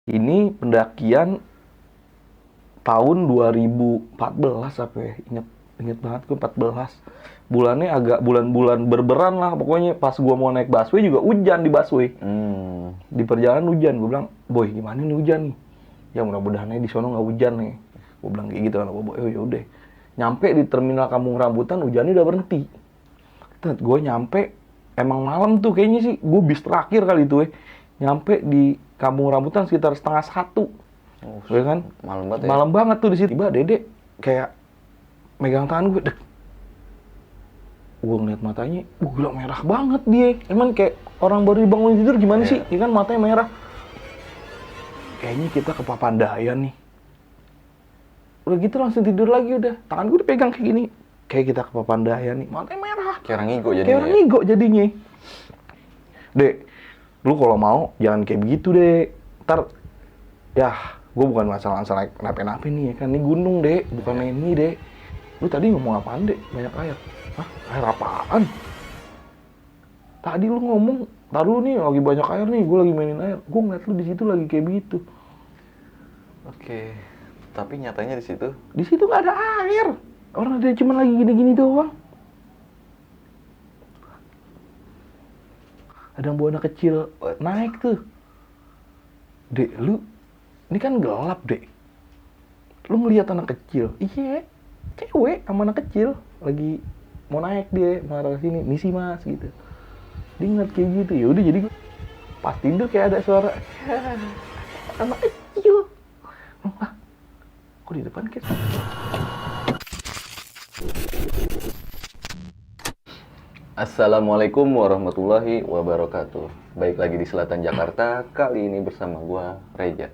Ini pendakian tahun 2014 apa ya? Ingat banget gue 14. Bulannya agak bulan-bulan berberan lah. Pokoknya pas gua mau naik busway juga hujan di busway. Di perjalanan hujan. Gue bilang, "Boy, gimana nih hujan nih?" Ya mudah-mudahan di sono nggak hujan nih. Gue bilang kayak gitu kan. Oh ya udah. Nyampe di terminal Kampung Rambutan hujannya udah berhenti. Gue nyampe emang malam tuh kayaknya sih. Gue bis terakhir kali itu nyampe di Kampung Rambutan sekitar 12:30. Ya kan? Malam banget ya? Malam banget tuh di situ. Tiba Dede kayak megang tangan gue. Gue ngeliat matanya, gila merah banget dia. Emang kayak orang baru dibangun tidur gimana sih? Ya kan matanya merah. Kayaknya kita ke Papandayan nih. Udah gitu langsung tidur lagi udah. Tangan gue udah pegang kayak gini. Kayak kita ke Papandayan nih. Matanya merah. Kayak orang ngigo jadinya. Kayak orang ngigo jadinya. Dek, lu kalau mau jangan kayak begitu dek. Ntar, ya gue bukan masalah kenapa-napa nih ya kan. Ini gunung dek, bukan ini dek. Lu tadi ngomong apaan dek? Banyak air. Hah? Air apaan? Tadi lu ngomong, tar lu nih lagi banyak air nih, gue lagi mainin air. Gue ngeliat lu di situ lagi kayak begitu. Oke. Tapi nyatanya di situ Di situ nggak ada air. Orang dia cuma lagi gini-gini doang. Ada yang bawa anak kecil naik tuh. Dek, lu ini kan gelap dek. Lu ngeliat anak kecil, iya, cewek sama anak kecil lagi mau naik dia marah sini, misi mas gitu. Dia ngeliat kayak gitu, ya udah jadi gue pas tidur kayak ada suara anak kecil. Wah, kok di depan kayak Assalamualaikum warahmatullahi wabarakatuh. Baik lagi di selatan Jakarta, kali ini bersama gua, Reja.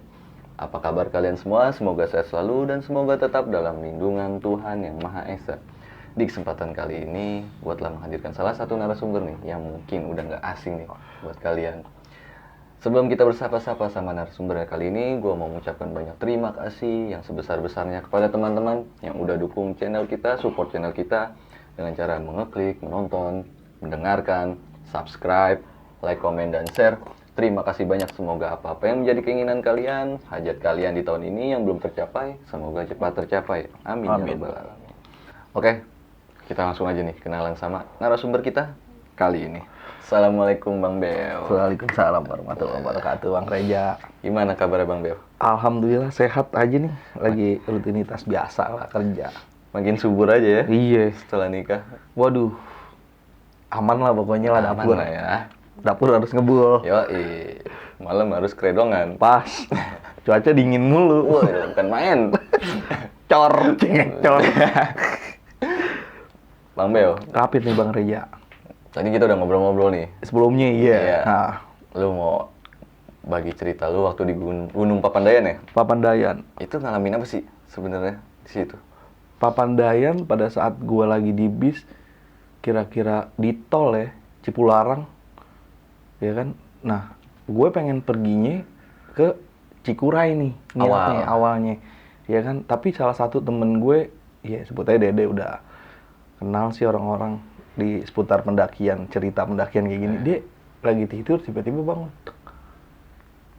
Apa kabar kalian semua? Semoga sehat selalu dan semoga tetap dalam lindungan Tuhan Yang Maha Esa. Di kesempatan kali ini, gua telah menghadirkan salah satu narasumber nih, yang mungkin udah nggak asing nih buat kalian. Sebelum kita bersapa-sapa sama narasumber kali ini, gua mau mengucapkan banyak terima kasih yang sebesar-besarnya kepada teman-teman yang udah dukung channel kita, support channel kita, dengan cara mengeklik, menonton, mendengarkan, subscribe, like, komen, dan share. Terima kasih banyak. Semoga apa-apa yang menjadi keinginan kalian, hajat kalian di tahun ini yang belum tercapai, semoga cepat tercapai. Amin. Amin. Ya Rabbal Alamin. Oke, kita langsung aja nih kenalan sama narasumber kita kali ini. Assalamualaikum Bang Beo. Waalaikumsalam warahmatullahi wabarakatuh, Bang Reja. Gimana kabarnya Bang Beo? Alhamdulillah sehat aja nih, lagi rutinitas biasa lah kerja. Makin subur aja ya Iya, setelah nikah. waduh, aman lah pokoknya lah Aman dapur. lah ya. Dapur harus ngebul. Yoi, malam harus keredongan. Pas, cuaca dingin mulu. Wah, bukan main. Cor, cengecor. Bang Beo, Rapid nih Bang Reja. tadi kita udah ngobrol-ngobrol nih. Sebelumnya iya. Iya. Nah, Lu mau bagi cerita lu waktu di Gunung Papandayan ya? Papandayan. Itu ngalamin apa sih sebenarnya di situ? Papandayan pada saat gua lagi di bis, kira-kira di tol ya, Cipularang, ya kan. Nah, gue pengen perginya ke Cikuray nih, niatnya awalnya, ya kan. Tapi salah satu temen gue, ya sebut aja Dede, udah kenal sih orang-orang di seputar pendakian, cerita pendakian kayak gini. Dia lagi tidur, tiba-tiba bangun, tek.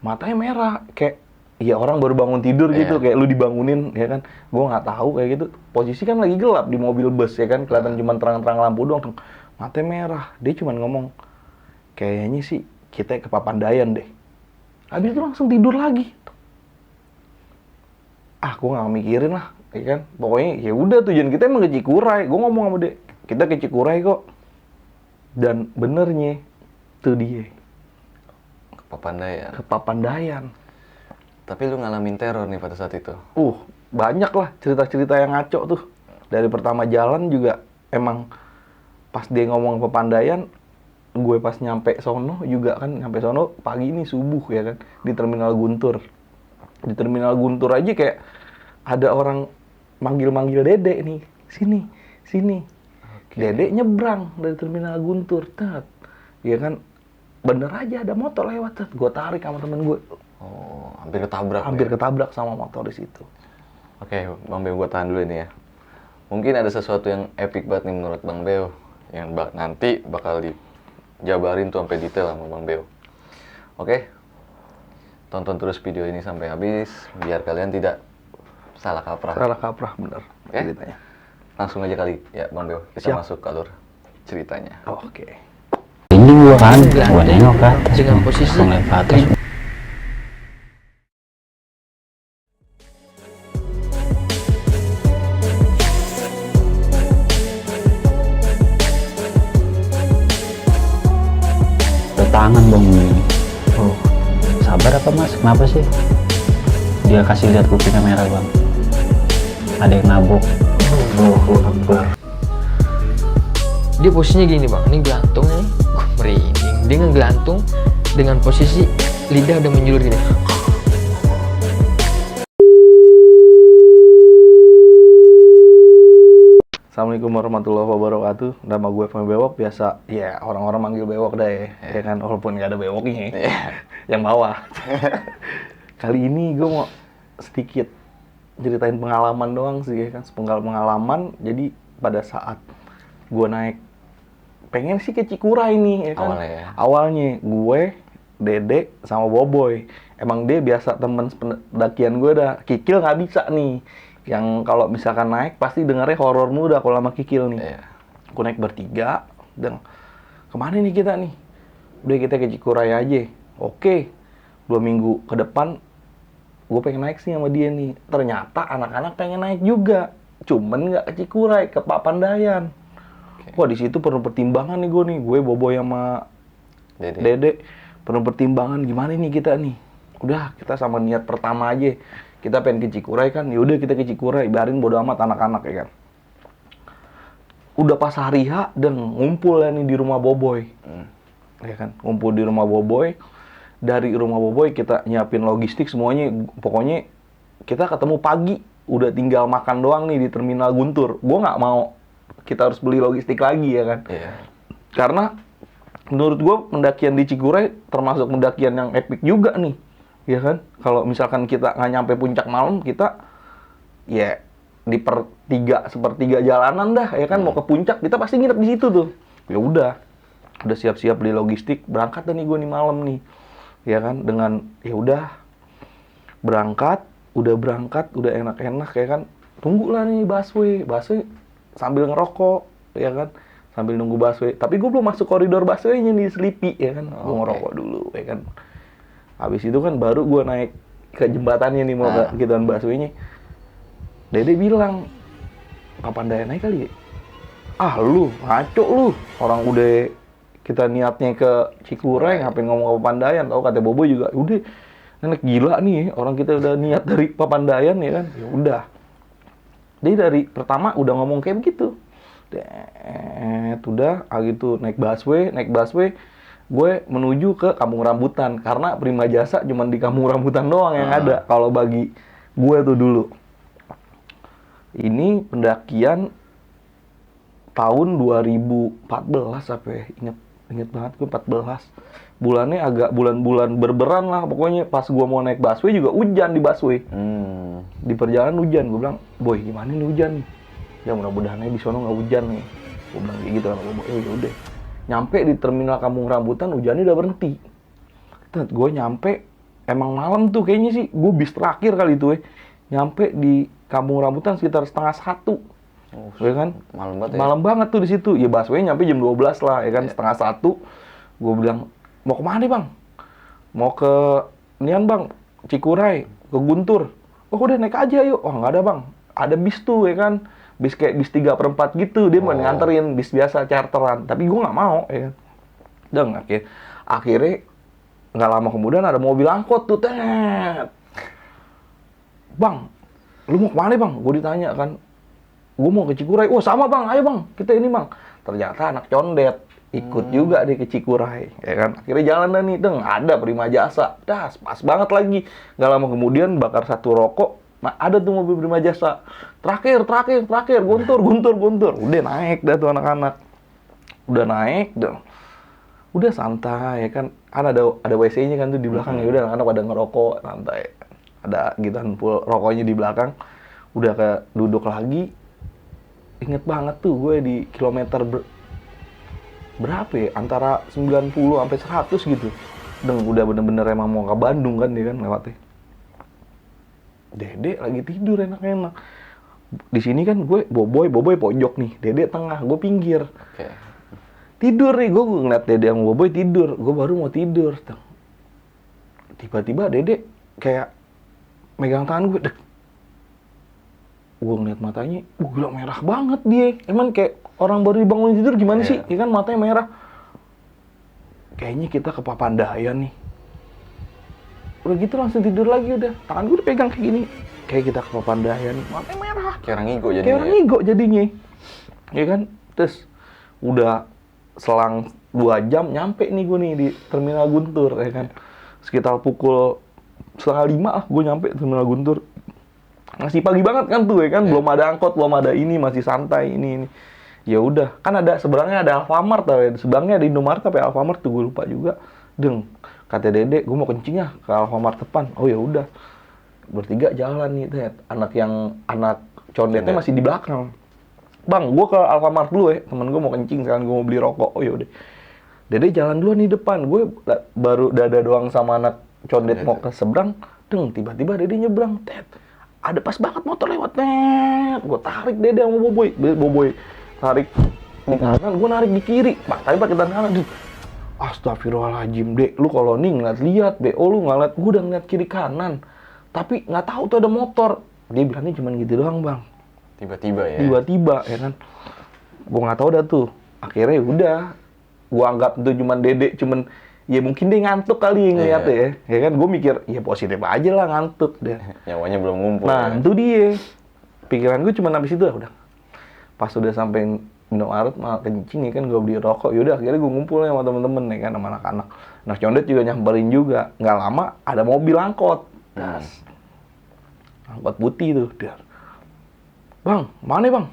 Matanya merah, kayak ya orang baru bangun tidur gitu, kayak lu dibangunin, ya kan. Gue nggak tahu kayak gitu. Posisi kan lagi gelap di mobil bus, ya kan, kelihatan cuma terang-terang lampu doang. Matanya merah. Dia cuma ngomong, kayaknya sih kita ke Papandayan deh. Habis itu langsung tidur lagi. Ah, gue nggak mikirin lah, ya kan. Pokoknya ya udah, tujuan kita emang ke Cikuray. Gue ngomong sama dia, kita ke Cikuray kok. Dan benernya tuh dia Ke Papandayan. ke Papandayan. Tapi lu ngalamin teror nih pada saat itu. Banyak lah cerita-cerita yang ngaco tuh. Dari pertama jalan juga emang pas dia ngomong Papandayan, gue pas nyampe sono juga kan, nyampe sono pagi nih subuh ya kan, di Terminal Guntur. Di Terminal Guntur aja kayak ada orang manggil-manggil Dede nih, sini, sini. Dede nyebrang dari Terminal Guntur, tet. Ya kan, bener aja ada motor lewat, tet. Gue tarik sama temen gue. Oh, hampir ketabrak. Hampir ya? ketabrak sama motor di situ. Oke, Bang Beo, gua tahan dulu ini ya. Mungkin ada sesuatu yang epic banget nih menurut Bang Beo, yang nanti bakal dijabarin tuh sampai detail sama Bang Beo. Oke. tonton terus video ini sampai habis biar kalian tidak salah kaprah. Salah kaprah bener ceritanya. Langsung aja kali ya Bang Beo, kita masuk ke alur ceritanya. Oke. Ini gua kan, gua nengok ke atas dengan posisi ngeliat ke atas. Ada tangan bang ini. Oh, sabar apa mas? Kenapa sih? Dia kasih lihat kuping kamera bang. Ada yang nabok. Allahu Akbar. Dia posisinya gini bang, ini gelantung nih, gue merinding. Dia ngegelantung dengan posisi lidah udah menjulur gini. Assalamualaikum warahmatullahi wabarakatuh. Nama gue Femi Bewok, biasa ya orang-orang manggil Bewok deh, ya kan, walaupun nggak ada bewoknya, yang bawah. Kali ini gue mau sedikit ceritain pengalaman doang sih, ya kan, sepenggal pengalaman. Jadi pada saat gue naik, pengen sih ke Cikuray nih, ya kan. Awalnya gue, Dede, sama Boboy. Emang dia biasa temen pendakian gue dah. Kikil nggak bisa nih. Yang kalau misalkan naik pasti dengarnya horor muda kalau sama Kikil nih. Aku naik bertiga, dan kemana nih kita nih? Udah kita ke Cikuray aja. Oke, 2 minggu ke depan gue pengen naik sih sama dia nih. Ternyata anak-anak pengen naik juga, cuman nggak ke Cikuray, ke Papandayan. Wah, di situ penuh pertimbangan nih gue Boboy sama Dede. Penuh pertimbangan gimana nih kita nih. Udah, kita sama niat pertama aja. Kita pengen ke Cikuray kan, yaudah kita ke Cikuray, biarin bodo amat anak-anak, ya kan. Udah pas hari H, dan ngumpul ya nih di rumah Boboy. Ya kan, ngumpul di rumah Boboy. Dari rumah Boboy kita nyiapin logistik semuanya, pokoknya kita ketemu pagi, udah tinggal makan doang nih di Terminal Guntur. Gue nggak mau kita harus beli logistik lagi, ya kan. Karena menurut gue pendakian di Cikuray termasuk pendakian yang epic juga nih. Ya kan, kalau misalkan kita nggak nyampe puncak malam, kita ya di sepertiga jalanan dah, ya kan. Mau ke puncak kita pasti nginep di situ tuh. Ya udah siap-siap beli logistik, berangkat nih gue nih malam nih, ya kan. Dengan ya udah berangkat, udah enak-enak, ya kan. Tunggulah nih busway sambil ngerokok, ya kan, sambil nunggu busway. Tapi gue belum masuk koridor busway-nya nih, Sleepy, ya kan. Gue ngerokok dulu, ya kan. Habis itu kan baru gue naik ke jembatannya nih, mau ke gituan busway-nya. Dede bilang, Papandayan naik kali ya? Ah lu, ngaco lu. Orang udah kita niatnya ke Cikuray, ngapain ngomong ke Papandayan? Tahu kata Bobo juga, udah nenek gila nih, orang kita udah niat dari Papandayan, ya kan. Ya udah. Dia dari pertama udah ngomong kayak begitu. Udah, gitu naik busway, gue menuju ke Kampung Rambutan, karena Prima Jasa cuma di Kampung Rambutan doang yang ada kalau bagi gue tuh dulu. Ini pendakian tahun 2014 apa ya? Ingat banget gue 14. Bulannya agak bulan-bulan berberan lah pokoknya. Pas gue mau naik busway juga hujan di busway. Di perjalanan hujan, gue bilang, "Boy, gimana nih hujan nih?" Ya mudah-mudahan aja di sono nggak hujan nih. Gue bilang kayak gitu sama Boy. Ya udah. Nyampe di Terminal Kampung Rambutan, hujannya udah berhenti. Gue nyampe, emang malam tuh kayaknya sih, gue bis terakhir kali itu nyampe di Kampung Rambutan sekitar 12:30. Ya kan? Malam banget tuh di situ. Ya busway nyampe jam 12 lah, ya kan, 12:30. Gue bilang, mau kemana bang? Mau ke Nian bang, Cikuray, ke Guntur. Oh udah naik aja yuk. Oh nggak ada bang, ada bis tuh, ya kan. Bis kayak bis 3/4 gitu, dia mau nganterin bis biasa charteran, tapi gue nggak mau, ya. Dan akhirnya nggak lama kemudian ada mobil angkot tuh, bang, lu mau kemana bang? Gue ditanya kan, gue mau ke Cikuray. Oh sama bang, ayo bang, kita ini bang. Ternyata anak condet ikut juga deh ke Cikuray, ya kan. Akhirnya jalan dah nih, ada Prima Jasa, pas banget lagi. Nggak lama kemudian bakar satu rokok. Nah, ada tuh mobil Prima Jasa. Terakhir, Guntur. Udah naik dah tuh anak-anak. Udah naik, udah santai, ya kan. Kan ada WC-nya kan tuh di belakang, ya udah anak-anak pada ngerokok, santai. Ada gituan full rokoknya di belakang. Udah duduk lagi. Ingat banget tuh gue di kilometer berapa ya? Antara 90 sampai 100 gitu. Deng, udah bener-bener emang mau ke Bandung kan dia kan lewatnya. Dede lagi tidur enak-enak. Di sini kan gue boboy pojok nih, Dede tengah, gue pinggir. Oke. Tidur nih, gue ngeliat Dede sama boboy tidur, gue baru mau tidur. Tiba-tiba Dede kayak megang tangan gue, dek. Gue ngeliat matanya, gila merah banget dia. Emang kayak orang baru dibangun tidur gimana sih? Ya kan matanya merah. Kayaknya kita ke Papandayan nih. Udah gitu langsung tidur lagi udah. Tangan gue udah pegang kayak gini. Kayak kita ke Papandayan, matanya merah. Kayak orang ngigo jadinya. Kayak orang ngigo jadinya. Ya kan? Terus udah selang 2 jam nyampe nih gue nih di Terminal Guntur ya kan. Sekitar pukul 4:30 lah gue nyampe Terminal Guntur. Masih pagi banget kan tuh ya kan, belum ada angkot, belum ada ini, masih santai ini. Ya udah, kan ada seberangnya ada Alfamart tau ya, seberangnya ada Indomaret apa ya, Alfamart tuh gue lupa juga. Deng, kata Dede, gue mau kencing ya ke Alfamart depan. Oh ya udah, bertiga jalan nih, Ted. Anak condetnya masih di belakang. Bang, gue ke Alfamart dulu ya, temen gue mau kencing, sekarang gue mau beli rokok. Oh ya udah, Dede jalan dulu nih depan. Gue baru dada doang sama anak condet mau ke seberang. Deng, tiba-tiba Dede nyebrang, Ted. Ada pas banget motor lewat, net. Gue tarik Dede sama Boboy tarik di kanan, gue narik di kiri. Tapi pakai tangan kanan. Astagfirullahaladzim, Dek. Lu kalau nih ngeliat-liat, BO lu ngeliat, gue udah ngeliat kiri kanan. Tapi nggak tahu tuh ada motor. Dia bilangnya cuma gitu doang, Bang. Tiba-tiba ya. Tiba-tiba, ya kan. Gue nggak tahu dah tuh. Akhirnya udah, gue anggap itu cuma Dede, ya mungkin dia ngantuk kali ngeliatnya ya. Ya kan, gue mikir, ya positif aja lah ngantuk deh. Nyawanya belum ngumpul. Nah, ya. itu dia. Pikiran gue cuma habis itu udah. Pas udah sampai Indomaret malah kencing ya kan, gue beli rokok. Yaudah, akhirnya gue ngumpul sama temen-temen ya kan, sama anak-anak. Nah, condet juga nyamperin juga. Nggak lama, ada mobil angkot. Angkot putih tuh. Bang, mana bang?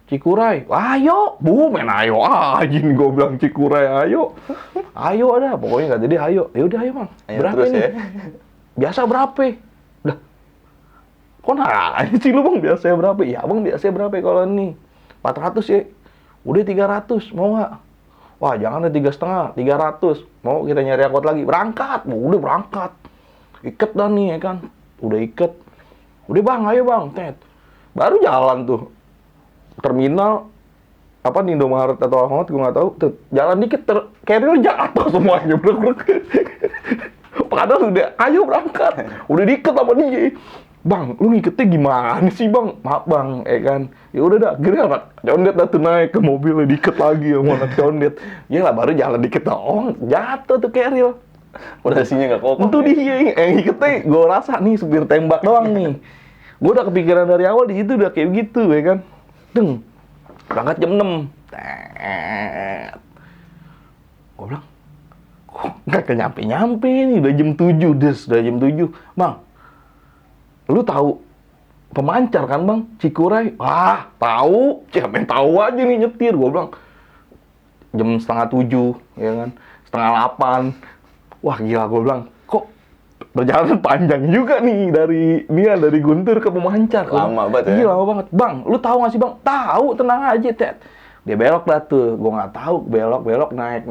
Cikuray, ayo, main ayo aja nih gue bilang Cikuray, ayo ada, pokoknya nggak jadi ayo, ya udah ayo bang, Ayo berapa terus nih? ya. Biasa berapa? Lah, kok nanya sih lu bang, biasanya berapa? Ya bang, biasanya berapa kalau nih? 400 ya, udah 300, mau nggak? Wah jangan deh 3,5, 300, mau kita nyari angkot lagi, berangkat, udah berangkat, iket dah nih ya kan, udah iket, udah bang, ayo bang, Ted, baru jalan tuh. Terminal apa nih Indomaret atau Alfamart gue nggak tahu, tuh jalan dikit carrier jatuh semuanya brek. Padahal udah ayo berangkat, udah diikat sama dia. Bang, lu ngiketnya gimana sih bang? Maaf bang, kan. Ya udah dah, akhirnya anak condet dah tuh naik ke mobilnya, diikat lagi sama anak condet. Ya lah baru jalan dikit doang, jatuh tuh carrier. Pondasinya nggak kokoh. Itu dia, ngiketnya gue rasa nih supir tembak doang nih. Gue udah kepikiran dari awal di situ udah kayak gitu ya kan. Deng, berangkat jam 6. Gue bilang, kok nggak nyampe nih, udah jam 7, udah jam 7. Bang, lu tahu pemancar kan bang, Cikuray? Wah, tahu, siapa yang tahu aja nih nyetir. Gue bilang, jam 6:30, ya kan, 7:30. Wah gila, gue bilang, kok perjalanan panjang juga nih dari Guntur ke Pemancar. Lama banget ya? Iya lama banget. Bang, lu tahu nggak sih bang? Tahu, tenang aja Ted. Dia belok dah tuh, gue nggak tahu, belok naik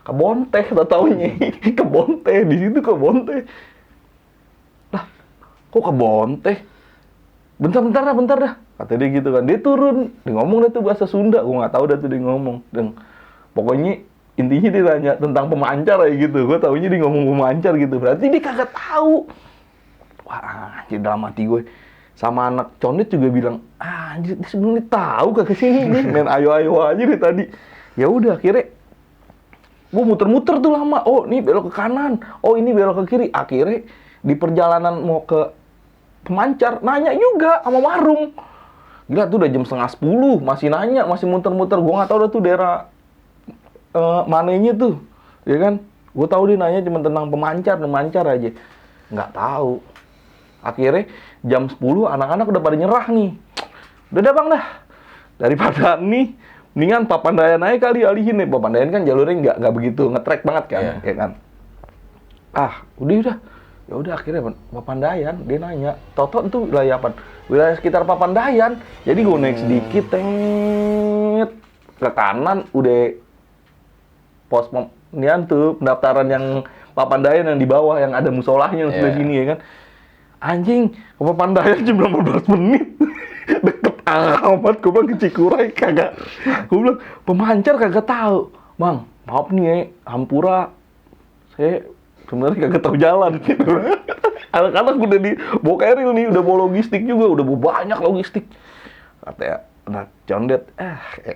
ke Bonteh, taunya ke Bonteh, di situ ke Bonteh. Lah, kok ke Bonteh? Bentar dah. Kata dia gitu kan, dia turun, dia ngomong dah tuh bahasa Sunda, gue nggak tahu dah tuh dia ngomong. Dan pokoknya intinya dia nanya tentang pemancar aja gitu. Gue taunya dia ngomong pemancar gitu. Berarti dia kagak tahu. Wah, jadi dalam hati gue. Sama anak condet juga bilang, anjir, dia sebenarnya tahu kagak sih ini. Main ayo-ayo aja nih tadi. Ya udah, akhirnya gue muter-muter tuh lama. Oh, ini belok ke kanan. Oh, ini belok ke kiri. Akhirnya di perjalanan mau ke Pemancar, nanya juga sama warung. Gila tuh udah jam 9:30, masih nanya, masih muter-muter. Gue nggak tahu dah tuh daerah mananya tuh, ya kan? Gue tahu dia nanya cuma tentang pemancar aja, nggak tahu. Akhirnya jam 10 anak-anak udah pada nyerah nih. Udah dah bang dah, daripada nih, mendingan Papandayan aja kali alihin nih. Papandayan kan jalurnya nggak begitu ngetrek banget kan, ya kan? Udah. Ya udah akhirnya Papandayan, dia nanya, Toto itu wilayah apa? Wilayah sekitar Papandayan. Jadi gue naik sedikit, ke kanan udah pos nian tuh pendaftaran yang Papandayan yang di bawah yang ada musolahnya yang sebelah Iya. sini ya kan. Anjing, ke Papandayan cuma 15 menit. Deket amat, gue bilang ke Cikuray kagak. Gue bilang pemancar kagak tahu. Bang, maaf nih ya, Hampura. Saya sebenarnya kagak tahu jalan gitu. Anak-anak udah di bawa keril nih, udah bawa logistik juga, udah bawa banyak logistik. Katanya, nah condet,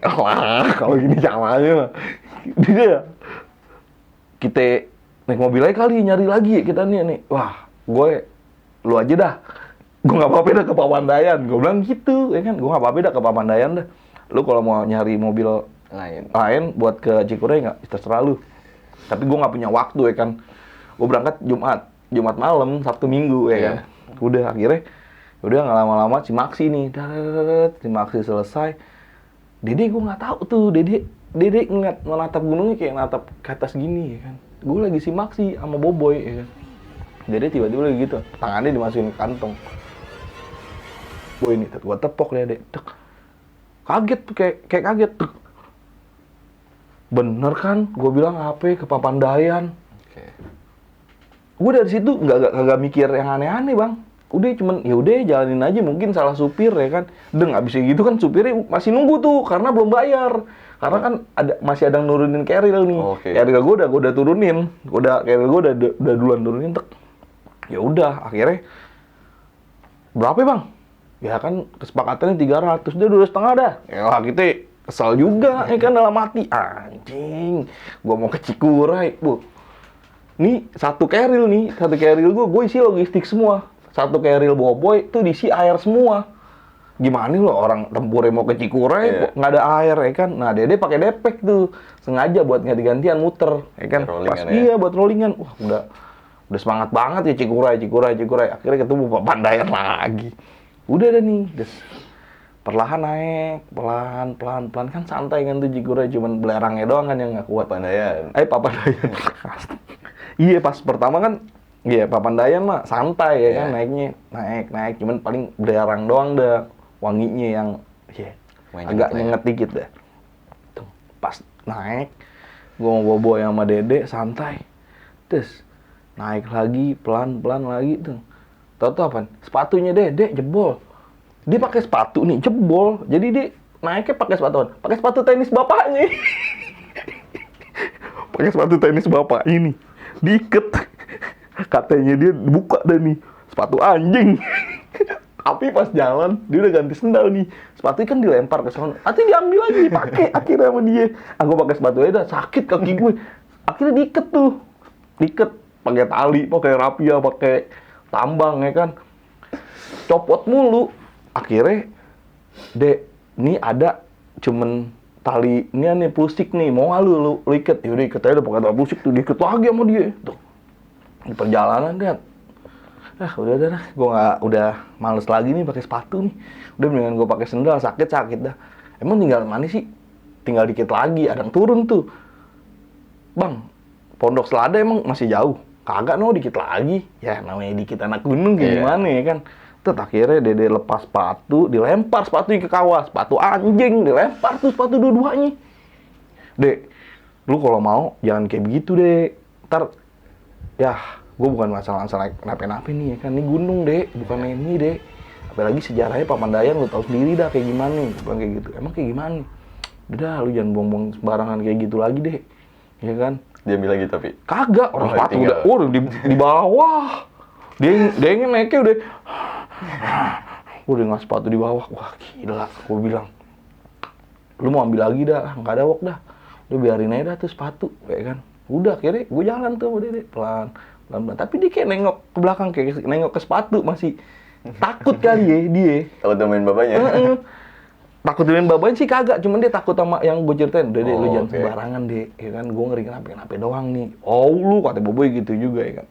elah, kalau gini caranya mah. Dia, kita naik mobil aja kali, nyari lagi kita nih. Wah, gue, lu aja dah. Gue nggak apa-apa dah ke Papandayan. Gue bilang gitu, ya kan? Gue nggak apa-apa dah ke Papandayan dah. Lu kalau mau nyari mobil lain buat ke Cikuray nggak, terserah lu. Tapi gue nggak punya waktu ya kan. Gue berangkat Jumat malam, Sabtu Minggu ya kan. Udah akhirnya, udah nggak lama-lama si Maksi nih, si Maksi selesai. Dede gue nggak tahu tuh, Dede ngeliat menatap gunungnya kayak natap ke atas gini ya kan. Gue lagi si Maksi sama Boboy ya kan. Dede tiba-tiba lagi gitu, tangannya dimasukin ke kantong. Boy ini, gue tepok Dede, tek. Kaget tuh, kayak kaget tuh. Bener kan, gue bilang HP ke Papandayan. Gue dari situ nggak mikir yang aneh-aneh bang. Udah cuman ya udah jalanin aja, mungkin salah supir ya kan. Udah nggak bisa gitu kan, supirnya masih nunggu tuh karena belum bayar. Karena kan masih ada yang nurunin keril nih. Keril gue udah turunin, keril gue udah duluan turunin tek. Ya udah akhirnya berapa bang? Ya kan kesepakatannya 300, dia 2,5 dah. Ya kita kesel juga ya kan dalam hati. Anjing, gua mau ke Cikuray, Bu. Nih satu keril gue isi logistik semua. Satu keril Boboy tuh diisi air semua. Gimana lo orang tempurnya mau ke Cikuray nggak ada air ya kan. Nah Dede pakai depek tuh sengaja buat ganti-gantian muter ya kan. Pas iya buat rollingan. Wah udah semangat banget ya Cikuray. Akhirnya ketemu Papandayan lagi. Udah dah nih, perlahan naik, pelan kan santai kan tuh Cikuray, cuman belerangnya doang kan yang nggak kuat. Papandayan. Iya pas pertama kan, iya Papandayan mah santai ya kan naiknya, naik, cuman paling belerang doang dah, wanginya yang agak nyenget dikit dah. Tuh, pas naik, gua mau Bobo sama Dede santai, terus naik lagi pelan lagi tuh. Tahu apa? Sepatunya Dede jebol. Dia pakai sepatu nih jebol. Jadi dia naiknya pakai sepatu tenis bapaknya. Pakai sepatu tenis bapak ini. Diiket. Katanya dia buka dah nih. Sepatu anjing. Tapi pas jalan dia udah ganti sendal nih. Sepatu kan dilempar ke sana. Nanti diambil lagi pakai akhirnya sama dia. Aku pakai sepatu aja dah sakit kaki gue. Akhirnya diiket tuh. Diiket pakai tali, pakai rapia, pakai tambang ya kan, copot mulu. Akhirnya Dek, ini ada cuman tali ini nih plustik nih, mau nggak lu iket? Yaudah iket aja, udah pakai tali plustik tuh, diiket lagi sama dia tuh di perjalanan kan. Udah gue udah males lagi nih pakai sepatu nih, udah mendingan gue pakai sendal. Sakit dah. Emang tinggal mana sih? Tinggal dikit lagi ada yang turun tuh bang. Pondok Selada emang masih jauh? Kagak dikit lagi. Ya namanya dikit anak gunung gimana ya kan. Terus akhirnya Dede lepas sepatu, dilempar sepatunya ke kawah. Sepatu anjing, dilempar tuh sepatu dua-duanya. Dek, lu kalau mau jangan kayak begitu deh. Ntar, ya gue bukan masalah nape-nape nih ya kan. Ini gunung Dek, bukan ini Dek. Apalagi sejarahnya Papandayan lu tahu sendiri dah kayak gimana. Bukan kayak gitu. Emang kayak gimana? Udah lu jangan buang-buang sembarangan kayak gitu lagi deh. Ya kan? Diambil lagi tapi? Kagak, orang sepatu udah di bawah. Dia naiknya udah nggak sepatu di bawah. Wah gila, gue bilang. Lu mau ambil lagi dah, nggak ada wok dah. Udah biarin aja dah tuh sepatu, kayak kan. Udah akhirnya gue jalan tuh sama Dede, pelan. Tapi dia kayak nengok ke belakang, kayak nengok ke sepatu masih. Takut kali ya dia. Takut temenin bapaknya? Takut dengan babanya sih kagak, cuman dia takut sama yang gue ceritain. Udah deh, lu jangan sembarangan deh, ya kan, gue ngeri kenapa doang nih. Oh lu, kata Boboy gitu juga ya kan.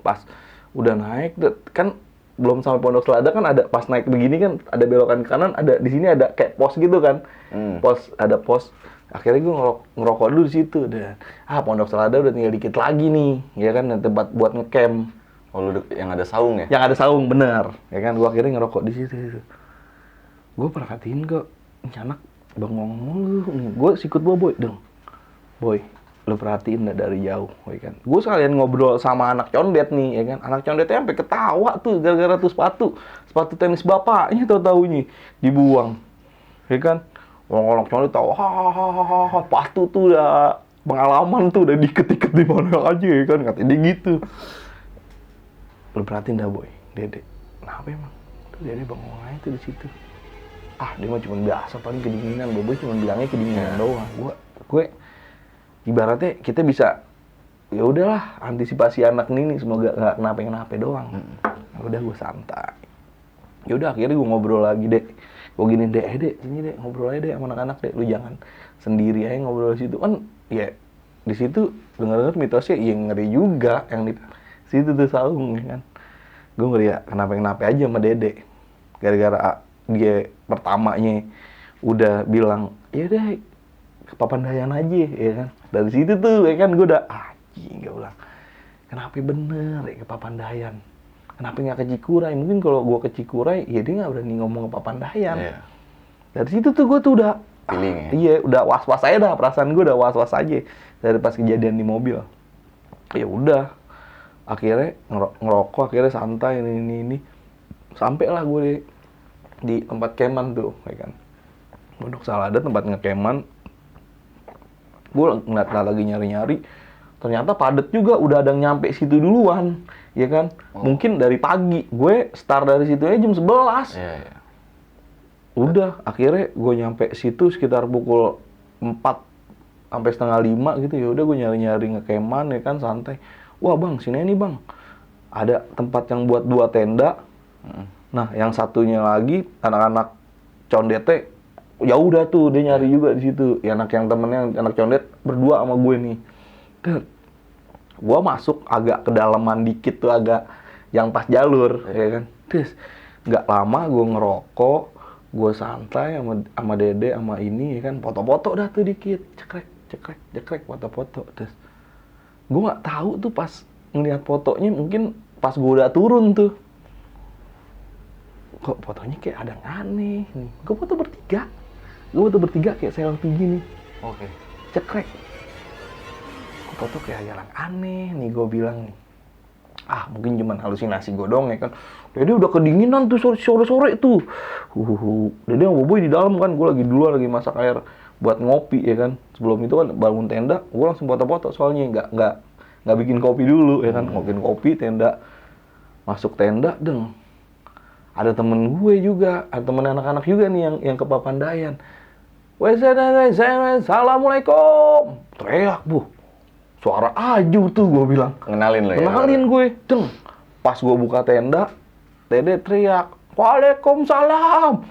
Pas udah naik, kan belum sampai Pondok Selada kan ada, pas naik begini kan ada belokan kanan, ada di sini ada kayak pos gitu kan. Ada pos. Akhirnya gue ngerokok dulu di situ. Dan Pondok Selada udah tinggal dikit lagi nih, ya kan, tempat buat ngecamp. Oh lu yang ada saung ya? Yang ada saung, bener. Ya kan, gue akhirnya ngerokok di situ. Gue perhatiin kok, ini anak bengong mulu nih. Gue sikut Boboy dong. Boy, lu perhatiin dah dari jauh, ya kan. Gue sekalian ngobrol sama anak condet nih, ya kan. Anak condetnya sampai ketawa tuh gara-gara tuh sepatu tenis bapaknya tahu-taunya dibuang, ya kan. Orang-orang condet tahu, hahaha, sepatu tuh udah pengalaman tuh udah diket-diket di mana aja, ya kan. Katanya dia gitu. Lu perhatiin dah boy, Dede. Kenapa emang? Tuh Dede bengong aja tuh di situ. Ah dia mah cuma biasa paling kedinginan, boy cuma bilangnya kedinginan doang. Gue ibaratnya kita bisa ya udahlah antisipasi anak ini semoga nggak kenapa-kenapa doang. Ya udah gue santai. Ya udah akhirnya gue ngobrol lagi deh. Gue gini deh, sini deh ngobrol aja deh sama anak-anak deh. Lu jangan sendiri aja ngobrol di situ kan. Ya di situ dengar-dengar mitosnya ya ngeri juga yang di situ tuh Saung ya kan. Gue ngeri ya kenapa-kenapa aja sama Dede. Gara-gara dia pertamanya udah bilang ya deh ke Papandayan aja ya kan. Dari situ tuh ya kan gue udah anjing, gak ulang. Kenapa bener ya ke Papandayan? Kenapa nggak ke Cikuray? Mungkin kalau gue ke Cikuray ya dia nggak berani ngomong ke Papandayan. Dari situ tuh gue tuh udah feeling ya? Iya udah was-was aja dah, perasaan gue udah was-was aja dari pas kejadian di mobil. Ya udah akhirnya ngerokok, akhirnya santai ini sampailah gue di tempat keman tuh ya kan. Pondok Salada tempat ngekeman. Gue ngeliat lagi nyari-nyari, ternyata padet juga, udah ada yang nyampe situ duluan, ya kan? Mungkin dari pagi, gue start dari situ aja jam 11. Iya. Udah, akhirnya gue nyampe situ sekitar pukul 4 sampai setengah 5 gitu. Ya udah gue nyari-nyari ngekeman ya kan, santai. Wah bang, sini nih bang, ada tempat yang buat 2 tenda. Nah, yang satunya lagi anak-anak condete ya udah tuh dia nyari juga di situ. Ya anak yang temennya anak condet berdua sama gue nih. Gue masuk agak kedalaman dikit tuh, agak yang pas jalur ya kan. Terus nggak lama gue ngerokok, gue santai sama Dede sama ini ya kan, foto-foto dah tuh dikit, cekrek foto-foto. Terus gue nggak tahu tuh pas ngeliat fotonya, mungkin pas gue udah turun tuh, kok fotonya kayak ada yang aneh nih. Gue foto bertiga kayak selfie gini. Oke. Cekrek. Kok foto kayak jalan aneh nih, gue bilang nih. Ah mungkin cuman halusinasi gue dong ya kan. Dede udah kedinginan tuh sore-sore tuh. Dede sama Boboy di dalam kan, gue lagi dulu lagi masak air buat ngopi ya kan. Sebelum itu kan bangun tenda, gue langsung foto-foto soalnya nggak bikin kopi dulu ya kan. Ngopiin kopi tenda, masuk tenda deng. Ada temen gue juga, ada temen anak-anak juga nih yang ke Papandayan. Assalamualaikum. Teriak bu. Suara Aju tuh gue bilang. Kenalin lo ya? Kenalin gue. Deng. Pas gue buka tenda, Dede teriak. Waalaikumsalam.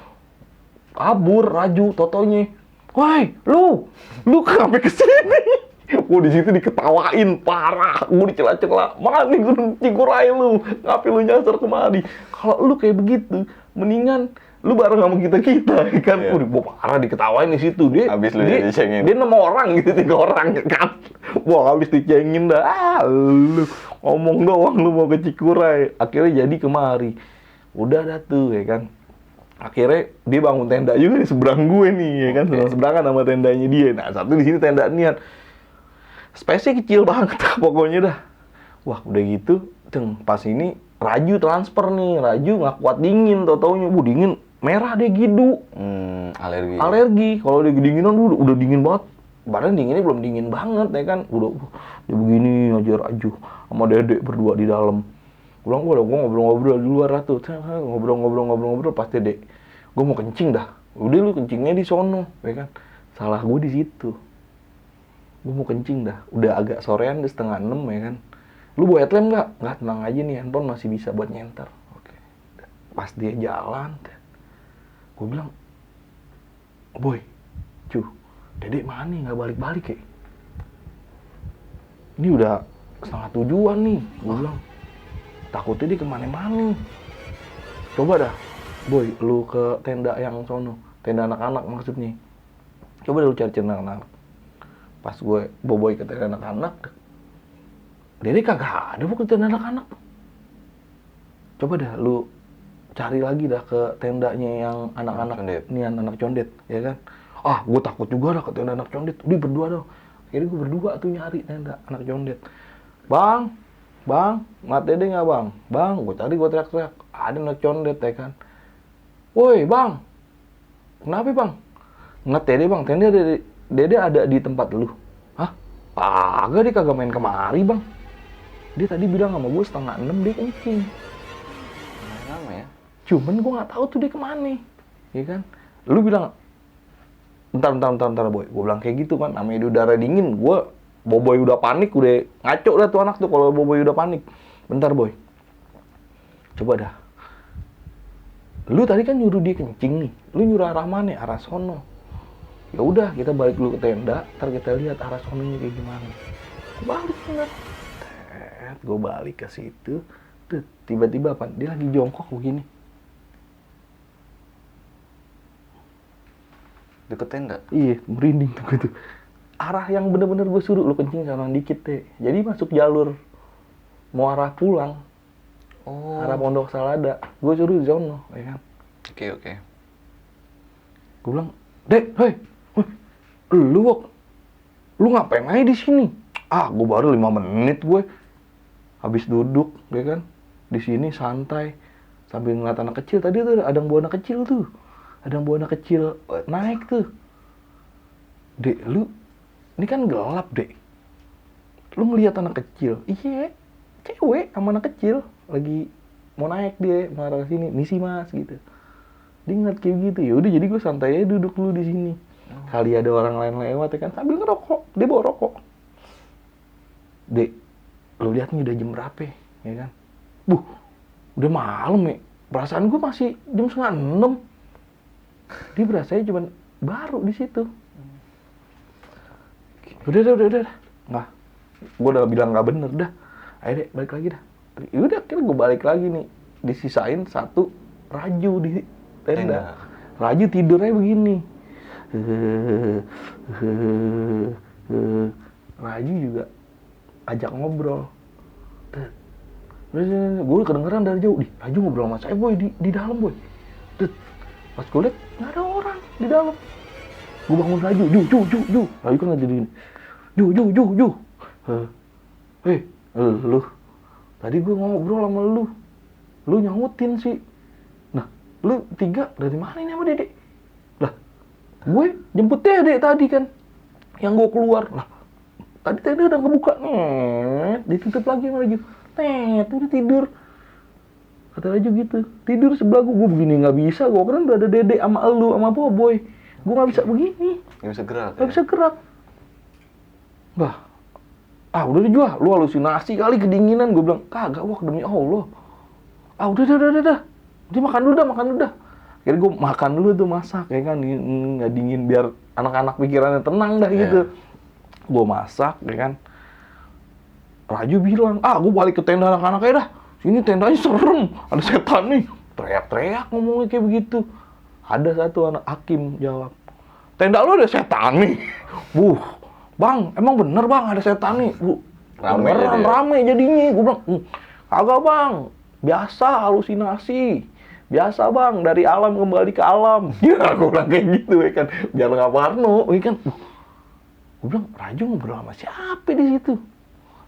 Kabur Raju totonya. Woi, lu kenapa kesini? Gue di situ diketawain parah, gue dicela-cela. Mana nih Gunung Cikuray lu? Ngapain lu nyasar kemari? Kalau lu kayak begitu, mendingan lu bareng sama kita kan. Udah gue parah diketawain di situ. Abis lu dicengin. Dia 6 orang gitu, 3 orang kan. Wah habis dicengin dah. Lu ngomong doang lu mau ke Cikuray. Akhirnya jadi kemari. Udah dah tuh ya kan. Akhirnya dia bangun tenda juga di seberang gue nih ya kan, seberang-seberangan sama tendanya dia. Nah satu di sini tenda niat. Space-nya kecil banget pokoknya dah. Wah udah gitu, pas ini Raju transfer nih. Raju nggak kuat dingin, tau-taunya dingin merah deh gitu. Alergi. Kalau dia kedinginan udah dingin banget. Badan dinginnya belum dingin banget ya kan. Udah dia begini aja Raju sama Dede berdua di dalam. Gue ngobrol-ngobrol di luar tuh. Ngobrol pas Dede. Gue mau kencing dah. Udah lu kencingnya di sono, ya kan. Salah gue di situ. Gue mau kencing dah. Udah agak sorean, udah 5:30 ya kan. Lu bawa headlamp nggak? Nggak, tenang aja nih, handphone masih bisa buat nyenter. Oke. Pas dia jalan, gue bilang, Boy, Dede mana nih nggak balik-balik ya? Ini udah 6:30 nih, gue bilang. Takutnya dia kemana-mana. Coba dah, Boy, lu ke tenda yang sono. Tenda anak-anak maksudnya. Coba deh lu cari anak-anak. Pas gue Boboy ke tenda anak-anak, Dede kagak ada ke tenda anak-anak. Coba dah lu cari lagi dah ke tendanya yang anak-anak. Ini anak condet, ya kan? Ah, gue takut juga dah ke tenda anak condet. Udah berdua dong. Akhirnya gue berdua tuh nyari tenda anak condet. Bang, ngeliat dede nggak bang? Bang, gue tadi gue teriak-teriak, ada anak condet ya kan. Woi bang, kenapa bang? Ngeliat dede bang, tenda dede ada di tempat lu. Hah? Kagak, dia kagak main kemari bang. Dia tadi bilang sama gue 5:30 dia kencing. Lama ya. Cuman gue nggak tahu tuh dia kemana, ya kan? Lu bilang, bentar boy. Gue bilang kayak gitu kan, namanya di udara dingin. Boboy udah panik, udah ngaco dah tuh anak tuh kalau Boboy udah panik. Bentar boy, coba dah. Lu tadi kan nyuruh dia kencing nih, lu nyuruh arah mana? Arah sono. Ya udah, kita balik dulu ke tenda, ntar kita lihat arah sononya kayak gimana. Balik bener. Gue balik ke situ, tuh tiba-tiba apa? Dia lagi jongkok begini. Deket tenda. Iya, merinding tuh gue tuh. Arah yang bener-bener gue suruh, lu kencing sana dikit deh. Jadi masuk jalur mau arah pulang, Oh. arah Pondok Salada. Gue suruh di sono, ya kan. Oke. Gue bilang, Dek, hei, lu ngapain aja di sini? Gue baru 5 menit gue. Habis duduk, ya kan. Di sini santai sambil ngeliat anak kecil. Tadi tuh ada yang bawa anak kecil tuh. Ada yang bawa anak kecil naik tuh. Dek, lu ini kan gelap, Dek. Lu ngeliat anak kecil. Iya, cewek sama anak kecil lagi mau naik dia mengarah ke sini. Misi Mas gitu. Dia ngeliat kayak gitu. Ya udah, jadi gue santai aja duduk dulu di sini. Kali ada orang lain lewat ya kan, sambil ngerokok. Dia bawa rokok. Dek, lu lihat nih udah jam berapa ya kan? Udah malam ya. Perasaan gue masih jam 5:30. Dia berasanya cuma baru di situ. Udah. Nggak. Gue udah bilang nggak bener dah. Ayo deh, balik lagi dah. Yaudah, akhirnya gue balik lagi nih. Disisain 1 Raju di tenda. Raju tidurnya begini. Raju juga ajak ngobrol. Gue kedengeran dari jauh. Raju ngobrol sama saya boy di dalam boy. Pas gue liat nggak ada orang di dalam. Gue bangun Raju. Ju. Raju kan lagi gini. Ju. Lu. Tadi gue ngobrol sama lu. Lu nyautin sih. Nah, lu 3 dari mana ini sama Dede? Lah, gue jemput Dede tadi kan. Yang gue keluar. Lah, tadi Dede udah ngebuka. Ditutup lagi sama Raju. Udah tidur. Kata Raju gitu. Tidur sebelah gue begini nggak bisa. Gue kan udah ada Dede sama elu sama Boboy. Gue nggak bisa begini. Nggak bisa gerak. Nggak bisa gerak. Bah, udah dijual. Lu halusinasi kali, kedinginan. Gue bilang, kagak, wah demi Allah. Udah. Dia makan dulu dah. Akhirnya gue makan dulu tuh, masak ya kan, nggak dingin biar anak-anak pikirannya tenang dah gitu. Gue masak ya kan. Raju bilang, gue balik ke tenda anak-anak aja dah. Sini tendanya serem, ada setan nih. Teriak-teriak ngomongnya kayak begitu. Ada satu anak Hakim jawab, tenda lu ada setan nih. Bang, emang bener bang ada setan nih. Rame jadinya. Gue bilang, kagak bang, biasa halusinasi. Biasa bang, dari alam kembali ke alam. Ya, gue bilang kayak gitu ya kan. Biar nggak parno, ya kan. Gue bilang, Raju ngobrol sama siapa di situ?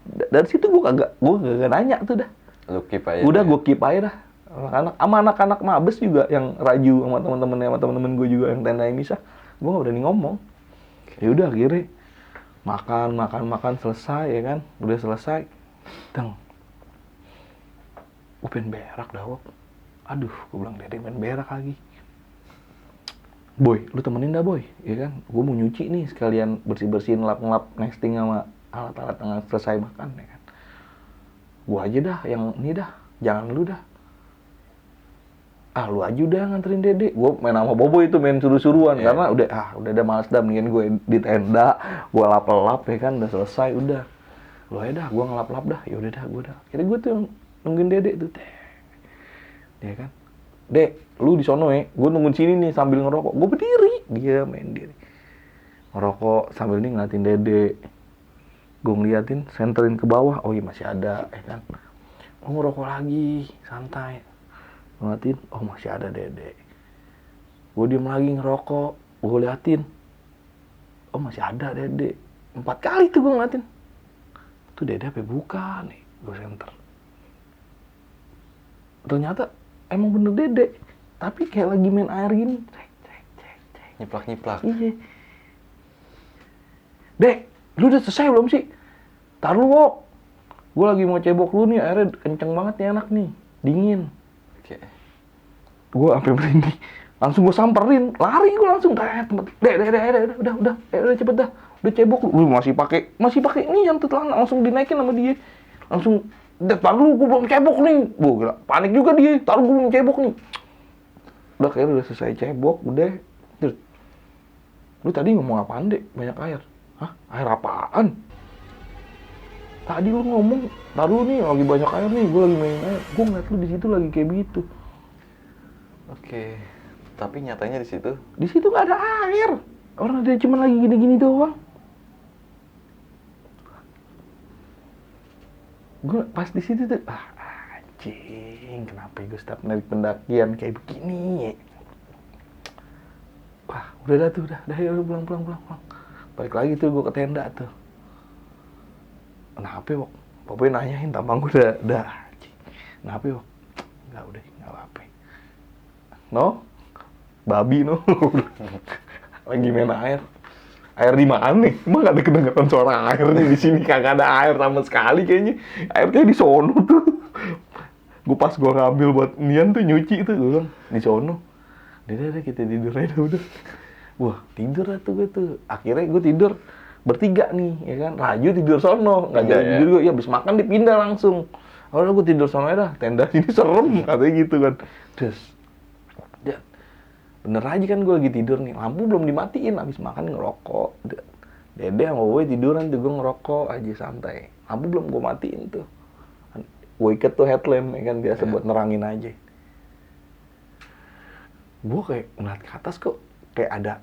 Dari situ gue kagak nanya tuh dah. Lu keep aja. Udah gue keep aja dah. Anak-anak Mabes juga yang Raju sama teman-teman gue juga yang tenda yang bisa. Gue nggak berani ngomong. Ya udah akhirnya makan selesai ya kan. Udah selesai. Gue pengen berak dah, Wok. Aduh, gue bilang Dede pengen berak lagi. Boy, lu temenin dah boy, ya kan? Gue mau nyuci nih sekalian bersih-bersihin lap-lap nesting sama alat-alat yang selesai makan, ya kan? Gue aja dah yang ini dah, jangan lu dah. Lu aja udah nganterin Dede. Gue main sama Bobo itu main suruh-suruan karena udah males dah, mendingan gue di tenda, gue lap-lap ya kan, udah selesai udah. Lu aja dah, gue ngelap-lap dah. Ya udah dah, gue dah. Akhirnya gue tuh yang nungguin Dede tuh, ya kan? Dek, lu di sono ya, gue nungguin sini nih sambil ngerokok. Gue berdiri, dia main diri. Ngerokok sambil nih ngeliatin Dede. Gue ngeliatin, senterin ke bawah, oh iya masih ada, ya kan. Gue ngerokok lagi, santai. Ngeliatin, oh masih ada Dede. Gue diem lagi ngerokok, gue liatin, oh masih ada Dede. 4 kali tuh gue ngeliatin. Tuh Dede apa buka nih, gue senter. Ternyata emang bener Dede, tapi kayak lagi main air gini. Nyiplak-nyiplak. Iya. Dek, lu udah selesai belum sih? Tar lu, Wok. Gue lagi mau cebok lu nih, airnya kenceng banget nih anak nih. Dingin. Oke. Gue sampai merinding. Langsung gue samperin, lari gue langsung. Udah, cepet dah. Udah cebok lu. Masih pakai ini yang celana, langsung dinaikin sama dia. Langsung, tar lu, gue belum cebok nih. Gila, panik juga dia. Tar gue belum cebok nih. Udah kayaknya udah selesai cebok, udah. Terus, lu tadi ngomong apaan, Dek? Banyak air. Hah? Air apaan? Tadi lu ngomong, tar lu nih lagi banyak air nih, gue lagi main air. Gue ngeliat lu di situ lagi kayak begitu. Oke. Tapi nyatanya di situ Di situ nggak ada air. Orang dia cuma lagi gini-gini doang. Gue pas di situ tuh, anjing, kenapa gue setiap naik pendakian kayak begini ya? Wah, udah dah tuh, udah yuk pulang. Balik lagi tuh gue ke tenda tuh. Kenapa, Wok? Pokoknya nanyain tampang gue udah. Kenapa, Wok? Enggak, udah, enggak apa-apa. No? Babi, no? Lagi main air. Air di mana nih? Emang gak ada kedengeran suara air nih di sini, kagak ada air sama sekali kayaknya. Airnya di sono tuh. Gue pas gue ngambil buat Nian tuh nyuci tuh, gue bilang di sono. Udah, kita tidur aja udah. Wah, tidur lah tuh gue tuh. Akhirnya gue tidur bertiga nih, ya kan. Raju tidur sono, nggak jadi tidur gue. Ya habis makan dipindah langsung. Udah gue tidur sono aja dah. Tenda ini serem katanya gitu kan. Terus, ya, bener aja kan gue lagi tidur nih. Lampu belum dimatiin, habis makan ngerokok. Dede sama gue tiduran tuh, gue ngerokok aja santai. Lampu belum gue matiin tuh. Gue ikat tuh headlamp, ya kan, biasa buat nerangin aja. Gue kayak ngeliat ke atas kok kayak ada,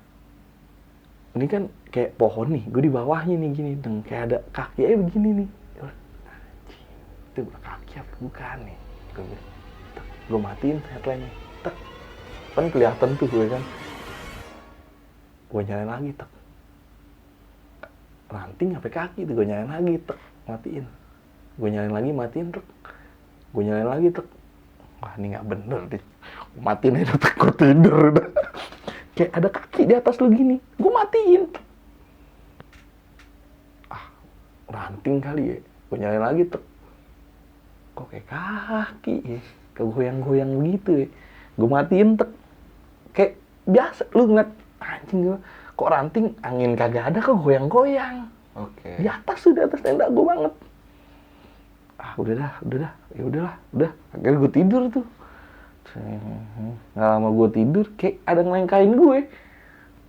ini kan kayak pohon nih, gue di bawahnya nih gini, dan kayak ada kaki aja begini nih. Itu kaki apa bukan nih? Gue matiin headlampnya, tek, kan kelihatan tuh gue kan. Gue nyalain lagi, tek, ranting sampai kaki tuh gue nyalain lagi, tek, matiin. Gue nyalain lagi, matiin, tek. Gue nyalain lagi, tek. Wah, ini nggak bener deh. Matiin aja, tek, gue tidur udah. Kayak ada kaki di atas lu gini, gue matiin. Ranting kali ya, gue nyalain lagi, tek. Kok kayak kaki ya, kegoyang-goyang gitu ya. Gue matiin, tek. Kayak biasa, lu ngeliat, anjing gue, kok ranting, angin kagak ada, kok goyang-goyang. Oke. Di atas tuh, di atas tenda gue banget. Udah dah, ya udahlah, udah. Akhirnya gue tidur tuh. Nggak lama gue tidur, kayak ada ngelengkain gue.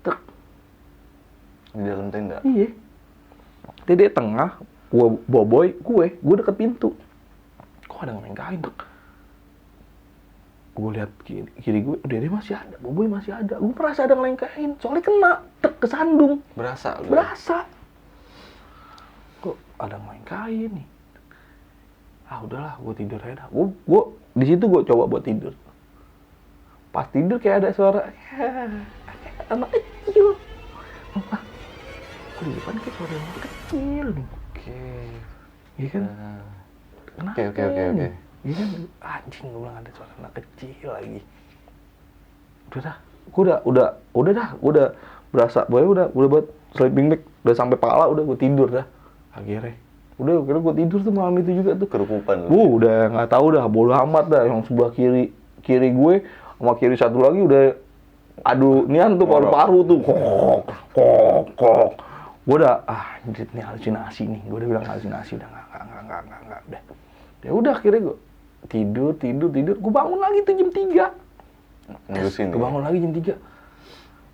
Tek. Di dalam tenda? Iya. Dede tengah, gue boboy, gue deket pintu. Kok ada ngelengkain, tek. Gue lihat kiri gue, Dede masih ada, boboy masih ada. Gue merasa ada ngelengkain, soalnya kena, tek, kesandung. Berasa lu? Berasa. Kok ada ngelengkain nih? Udahlah, gue tidur aja dah. Gue di situ gue coba buat tidur. Pas tidur kayak ada suara, anak kecil. Kok di depan kayak suara anak kecil nih. Oke. Iya kan? Kenapa? Oke. Iya kan? Anjing, gue bilang ada suara anak kecil lagi. Gue udah berasa, gue udah buat sleeping bag, udah sampai pala, udah gue tidur dah. Akhirnya kira gue tidur tuh malam itu juga tuh. Kerukupan lu? Udah nggak tahu dah, bodo amat dah. Yang sebelah kiri gue sama kiri satu lagi udah adu nian tuh, paru-paru tuh. Kok. Gue udah, anjir nih halusinasi nih. Gue udah bilang halusinasi, udah nggak udah. Ya udah akhirnya gue tidur. Gue bangun lagi tuh jam 3. Nerusin. Gue bangun lagi jam 3.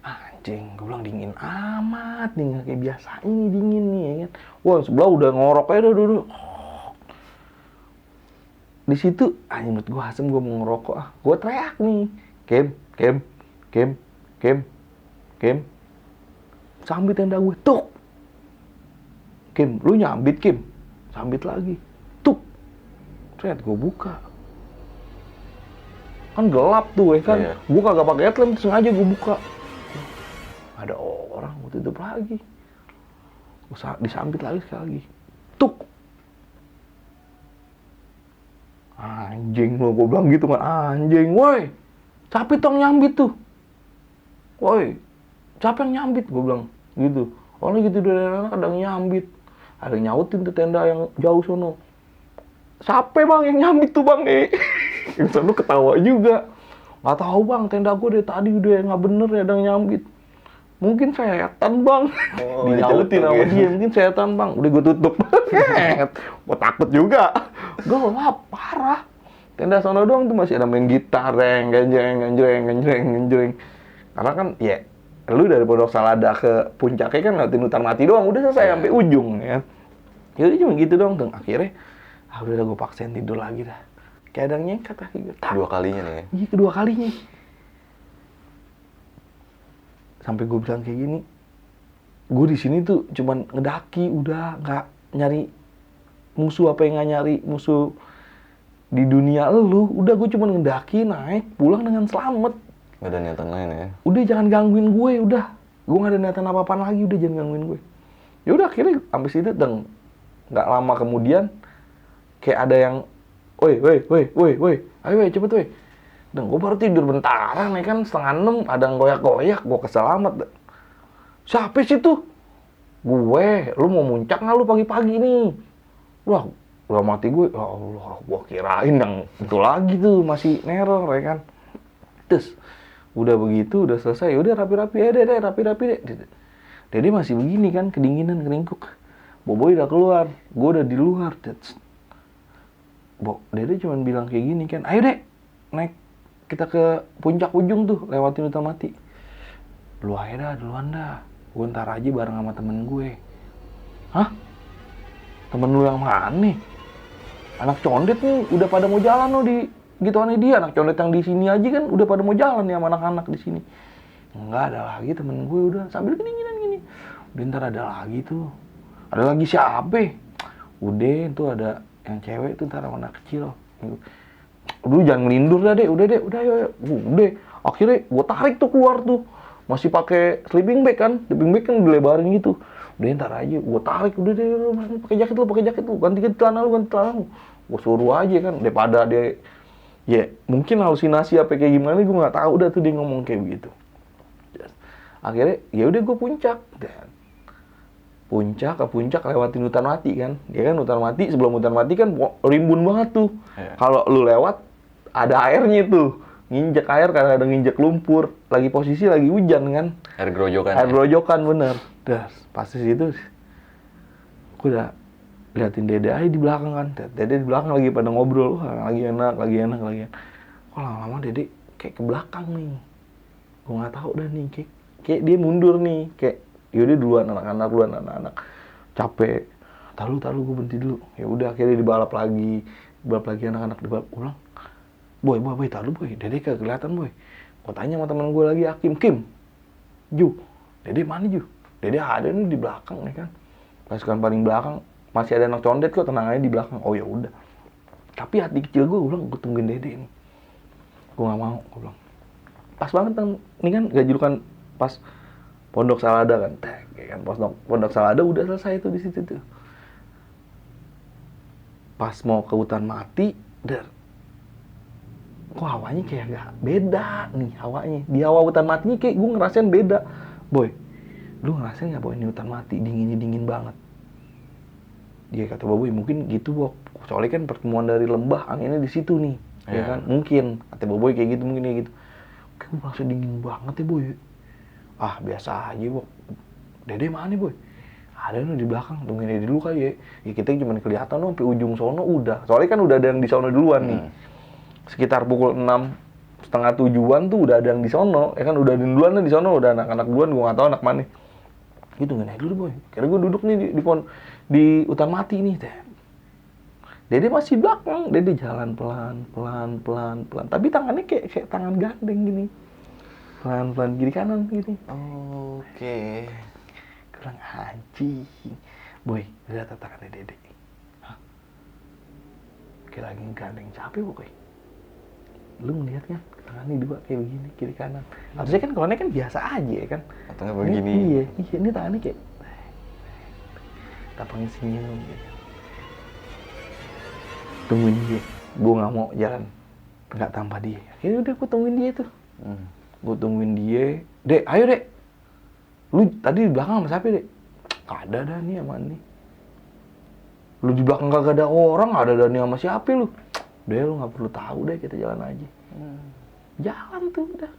Anjing, gue bilang dingin amat nih, nggak kayak biasa ini dingin nih ya kan. Wah, sebelah udah ngorok aja dulu. Di situ, menurut gue asem, gue mau ngerokok. Gue teriak nih, Kim. Sambit tenda gue, tuk. Kim, lu nyambit, Kim. Sambit lagi, tuk. Teriak, gue buka. Kan gelap tuh ya kan. Iya. Gue kagak pakai headlamp, sengaja gue buka. Ada orang, gue tutup lagi. Disambit lagi sekali lagi. Tuk. Anjing lo, gue bilang gitu kan, anjing, woi. Siapa tong nyambit tuh? Woi, siapa yang nyambit? Gue bilang gitu. Orang gitu dari anak ada yang nyambit. Ada yang nyautin tuh tenda yang jauh sono. Siapa bang yang nyambit tuh bang? Yang sono ketawa juga. Gak tahu bang, tenda gue dari tadi udah nggak bener ya ada yang nyambit. Mungkin setan bang. Oh, Dinyautin sama dia, mungkin setan bang. Udah gue tutup. Gue takut juga. Gelap, parah. Tenda sono doang tuh masih ada main gitar, genjreng. Karena kan, ya, lu dari Pondok Salada ke puncaknya kan ngeliatin hutan mati doang. Udah selesai sampai ujung, ya. Jadi cuma gitu doang. Dan akhirnya, udah gue paksain tidur lagi dah. Kayak ada yang nyengkat kaki gue. Dua kalinya nih ya? Iya, kedua kalinya. Sampai gue bilang kayak gini, gue di sini tuh cuman ngedaki, udah nggak nyari musuh apa yang nggak nyari musuh di dunia lu. Udah gue cuman ngedaki, naik, pulang dengan selamat. Gak ada niatan lain ya? Udah jangan gangguin gue, udah. Gue nggak ada niatan apa-apaan lagi, udah jangan gangguin gue. Ya udah akhirnya sampai situ, dan nggak lama kemudian kayak ada yang, woi, ayo cepet woi. Dan gue baru tidur bentaran ya kan, 5:30 ada yang goyak-goyak, gue kesel amat. Siapa sih tuh? Gue, lu mau muncak nggak lu pagi-pagi nih? Wah, udah mati gue, ya Allah, gue kirain yang itu lagi tuh, masih neror ya kan. Terus, udah begitu, udah selesai, udah rapi-rapi ya deh, rapi-rapi deh. Dede masih begini kan, kedinginan, keringkuk. Boboy udah keluar, gue udah di luar. Dede cuma bilang kayak gini kan, ayo deh, naik. Kita ke puncak ujung tuh, lewatin hutan mati. Lu aja dah, duluan dah. Gue ntar aja bareng sama temen gue. Hah? Temen lu yang mana nih? Anak condet nih, udah pada mau jalan loh di gituannya dia. Anak condet yang di sini aja kan udah pada mau jalan nih sama anak-anak di sini. Enggak, ada lagi temen gue udah sambil kedinginan gini. Udah ntar ada lagi tuh. Ada lagi siapa? Udah, tuh ada yang cewek tuh ntar sama anak kecil. Udah jangan ngelindur dah deh, udah ayo. Udah, akhirnya gue tarik tuh keluar tuh. Masih pakai sleeping bag kan dilebarin gitu. Udah ntar aja, gue tarik, udah deh, pakai jaket lu, ganti celana lu. Gue suruh aja kan, daripada dia, ya mungkin halusinasi apa kayak gimana, gue nggak tahu dah tuh dia ngomong kayak begitu. Akhirnya, ya udah gue puncak ke puncak lewatin hutan mati kan. Ya kan hutan mati, sebelum hutan mati kan rimbun banget tuh. Yeah. Kalau lu lewat ada airnya tuh. Nginjek air karena ada nginjek lumpur. Lagi posisi lagi hujan kan. Air gerojokan. Air gerojokan bener. Dah, pas di situ gue udah liatin Dede aja di belakang kan. Dede di belakang lagi pada ngobrol, lagi enak. Kok lama-lama Dede kayak ke belakang nih. Gue nggak tahu dah nih, kayak dia mundur nih, kayak yaudah duluan anak-anak capek, taruh gue berhenti dulu. Ya udah akhirnya dibalap lagi anak-anak dibalap ulang. Boy taruh boy, Dede kagak kelihatan boy. Gue tanya sama teman gue lagi, Kim, Ju, Dede mana Ju? Dede ada nih di belakang ya kan. Pasukan paling belakang masih ada anak condet kok, tenang aja di belakang. Oh ya udah. Tapi hati kecil gue bilang, gue tungguin Dede nih. Gue nggak mau, gue bilang. Pas banget kan, ini kan gak julukan pas Pondok Salada kan, ya kan Pondok Salada udah selesai tuh di situ tuh. Pas mau ke hutan mati, kok hawanya kayak agak beda nih hawanya. Di hawa hutan matinya kayak gue ngerasain beda. Boy, lu ngerasain nggak boy ini hutan mati dinginnya dingin banget? Dia kata Boy mungkin gitu Bob. Soalnya kan pertemuan dari lembah anginnya di situ nih, ya kan? Mungkin kata Boy kayak gitu mungkin kayak gitu. Kayak gue merasa dingin banget ya Boy. Ah biasa aja Bob. Dede mana Boy? Ada nih di belakang, tungguin Dede dulu kali ya. Ya kita cuma kelihatan loh sampai ujung sono udah. Soalnya kan udah ada yang di sono duluan nih. Sekitar pukul 6:30-7-an tuh udah ada yang di sono. Ya kan udah ada duluan lah di sono, udah anak-anak duluan, gue nggak tahu anak mana. Gitu tungguin aja dulu Boy. Karena gue duduk nih di hutan mati nih teh. Dede masih belakang, Dede jalan pelan. Tapi tangannya kayak tangan gandeng gini. Pelan-pelan kiri kanan gini. Oke. Kurang anjing. Boy, lihat tangannya Dede. Hah? Kayak lagi gandeng capek Boy. Lu ngeliat kan? Tangannya dua kayak begini, kiri kanan. Harusnya kan kalau ini kan biasa aja ya kan. Tangannya begini. Iya, ini tangannya kayak tapangnya senyum gitu. Tungguin dia, gue nggak mau jalan nggak tanpa dia. Akhirnya udah gue tungguin dia tuh. Gue tungguin dia, Dek, ayo Dek. Lu tadi di belakang sama siapa Dek? Ada dah nih sama nih. Lu di belakang kagak ada orang, ada dah nih sama siapa lu? Udah lu nggak perlu tahu deh, kita jalan aja. Jalan tuh udah.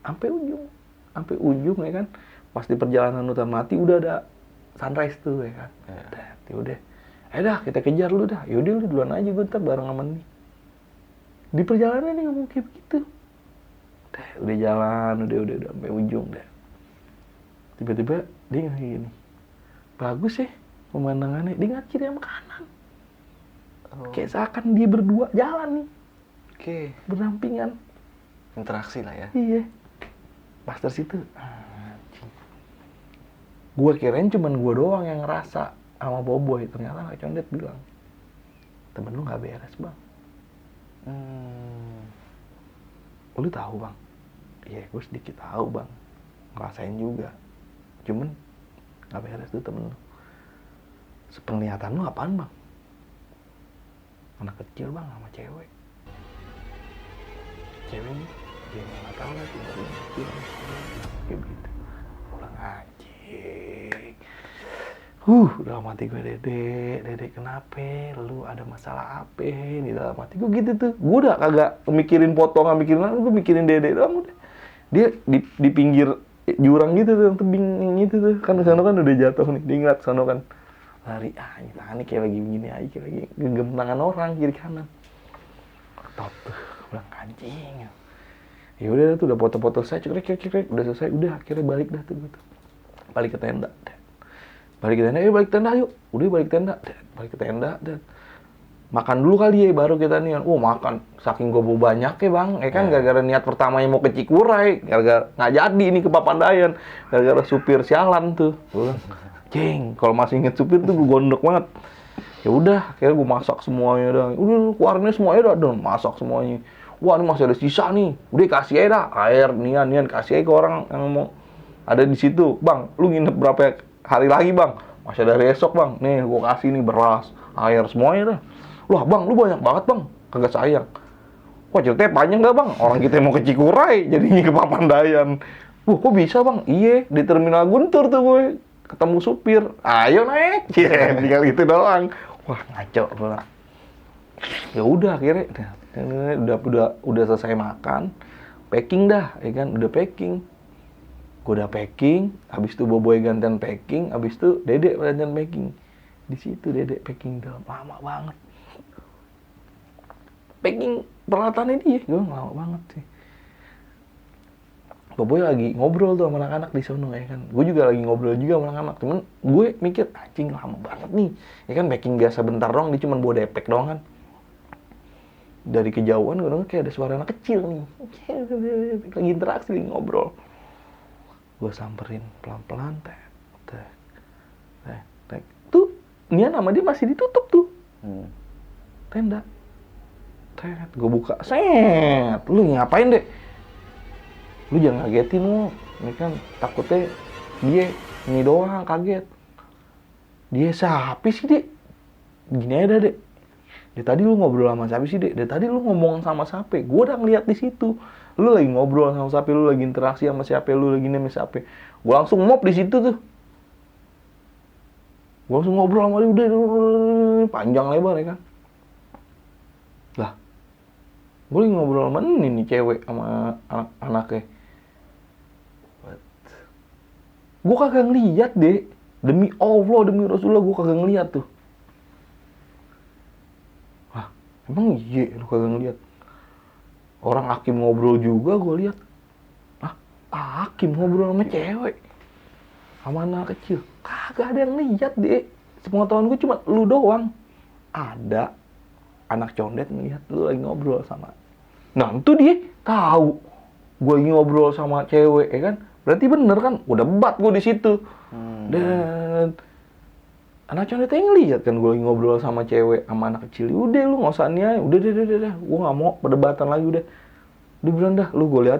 Sampai ujung ya kan. Pas di perjalanan hutan mati udah ada sunrise tuh ya kan. Udah. Dah kita kejar lu dah. Yaudah lu duluan aja, gue ntar bareng sama nih. Di perjalanan nih ngomong kayak begitu. Udah jalan, udah sampai ujung dah. Tiba-tiba dia kayak gini. Bagus ya pemandangannya. Dia ngeliat kiri sama kanan. Kayak seakan dia berdua jalan nih. Oke. Berdampingan. Interaksi lah ya. Iya. Pas dari situ, gue kirain cuman gue doang yang ngerasa sama Boboy. Ternyata Kak Condet bilang, temen lu nggak beres bang. Lu tahu bang? Iya, gue sedikit tahu bang. Ngerasain juga. Cuman nggak beres tuh temen lu. Sepenglihatan lu apaan bang? Anak kecil bang sama cewek. Cewek nih, dia nggak tahu lah tinggal di kecil. Kayak gitu. Pulang anjing. Udah mati gue, Dede kenapa? Lu ada masalah apa? Di dalam hati gue gitu tuh. Gue udah kagak mikirin foto, nggak mikirin apa, gue mikirin Dede doang udah. Dia di pinggir jurang gitu tuh, tebing gitu tuh. Kan kesana kan udah jatuh nih, dia ngeliat kesana kan. Lari, tangannya kayak lagi begini aja, kayak lagi genggam tangan orang kiri kanan. Top tuh, bilang anjing. Ya udah tuh, udah foto-foto saya, cekrek, udah selesai, udah akhirnya balik dah tuh gitu. Balik ke tenda. Balik ke tenda yuk. Udah balik ke tenda dan makan dulu kali ya baru kita nih. Makan saking gue banyak ya bang. Kan gara-gara niat pertamanya mau ke Cikuray, gara-gara nggak jadi ini ke Papandayan, gara-gara supir sialan tuh. Cing, kalau masih inget supir tuh gue gondok banget. Ya udah, akhirnya gue masak semuanya dah. Udah keluarinnya semuanya dah, masak semuanya. Wah ini masih ada sisa nih. Udah kasih aja dah air, nian kasih aja ke orang yang mau ada di situ. Bang, lu nginep berapa hari lagi bang? Masih ada esok bang. Nih gue kasih nih beras, air semuanya dah. Wah bang, lu banyak banget bang. Kagak sayang. Wah ceritanya panjang dah bang. Orang kita mau ke Cikuray, jadinya ke Papandayan. Kok bisa bang? Iya, di Terminal Guntur tuh gue ketemu supir. Ayo naik. Tinggal gitu doang. Wah ngaco pula. Ya udah akhirnya udah selesai makan, packing dah, ya kan? Udah packing. Gue udah packing, habis itu Boboy gantian packing, habis itu Dede gantian packing. Di situ Dede packing dalam lama banget. Packing peralatannya dia, gue lama banget sih. Boboy lagi ngobrol tuh sama anak-anak di sono ya kan. Gue juga lagi ngobrol juga sama anak-anak. Cuman gue mikir, anjing lama banget nih. Ya kan packing biasa bentar doang, dia cuma bawa depek doang kan. Dari kejauhan gue denger kayak ada suara anak kecil nih. Lagi interaksi, lagi ngobrol. Gue samperin pelan-pelan, tuh, ini nama dia masih ditutup tuh. Tenda. Gue buka, lu ngapain deh? Lu jangan ngagetin lu, ini kan takutnya dia ini doang kaget. Dia siapa sih dek? Gini aja dek. Dari tadi lu ngobrol sama siapa sih dek? Dari tadi lu ngomong sama siapa? Gue udah ngeliat di situ. Lu lagi ngobrol sama siapa? Lu lagi interaksi sama siapa? Lu lagi nanya siapa? Gue langsung mop di situ tuh. Gue langsung ngobrol sama dia, udah panjang lebar ya kan. Lah, gue lagi ngobrol sama ini nih cewek sama anak-anaknya. Gue kagak ngeliat deh. Demi Allah, demi Rasulullah gue kagak ngeliat tuh. Wah, emang iya lu kagak ngeliat? Orang Hakim ngobrol juga gue lihat. Hakim ngobrol sama cewek. Sama anak kecil. Kagak ada yang lihat deh. Sepengetahuan gue cuma lu doang. Ada anak condet ngeliat lu lagi ngobrol sama. Nah itu dia tahu gue lagi ngobrol sama cewek ya kan. Berarti bener kan, udah debat gue di situ. Dan anak condet ngeliat kan gue lagi ngobrol sama cewek sama anak kecil. Udah lu nggak usah niat, udah, gue nggak mau perdebatan lagi udah. Dia bilang dah, lu gue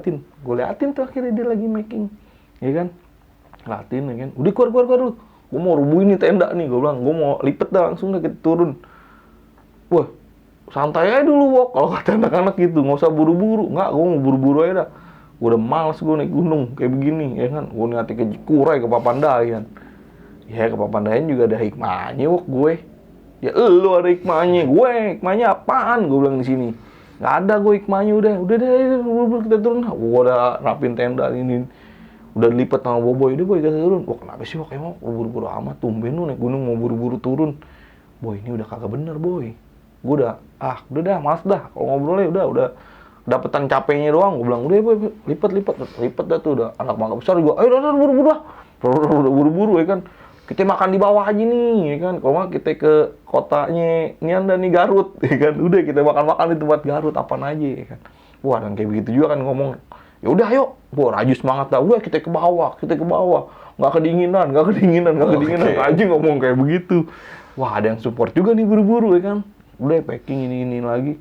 liatin tuh akhirnya dia lagi making, ya kan? Liatin ya kan? Udah keluar lu. gue mau rubuhin nih tenda nih, gue bilang, gue mau lipet dah langsung deh kita turun. Wah, santai aja dulu Wok, kalau kata anak-anak gitu, nggak usah buru-buru. Nggak, gue mau buru-buru aja dah. Gue udah males gue naik gunung kayak begini, ya kan. Gue nanti ke Jikurai, ke Papandayan. Ya ke Papandayan juga ada hikmahnya Wok gue. Ya lu ada hikmahnya, gue hikmahnya apaan? Gue bilang di sini. Nggak ada gue hikmahnya, udah deh, buru-buru kita turun. Gue udah rapin tenda ini. Udah lipet sama Boboy, udah boy kita turun. Wah kenapa sih Wok, emang buru-buru amat, tumben lu naik gunung mau buru-buru turun. Boy ini udah kagak bener boy. Gue udah dah males dah kalau ngobrolnya, udah dapetan capeknya doang. Gue bilang udah boy, lipet dah tuh, udah anak mangga besar gue. Ayo udah buru-buru dah, buru-buru ya kan. Kita makan di bawah aja nih, ya kan. Kalau nggak kita ke kotanya Nianda nih Garut, ya kan. Udah kita makan di tempat Garut apaan aja, ya kan. Wah dan kayak begitu juga kan ngomong. Ya udah ayo, wah Raju semangat dah. Udah kita ke bawah, nggak kedinginan. Raju ngomong kayak begitu. Wah ada yang support juga nih buru-buru ya kan. Udah packing ini lagi.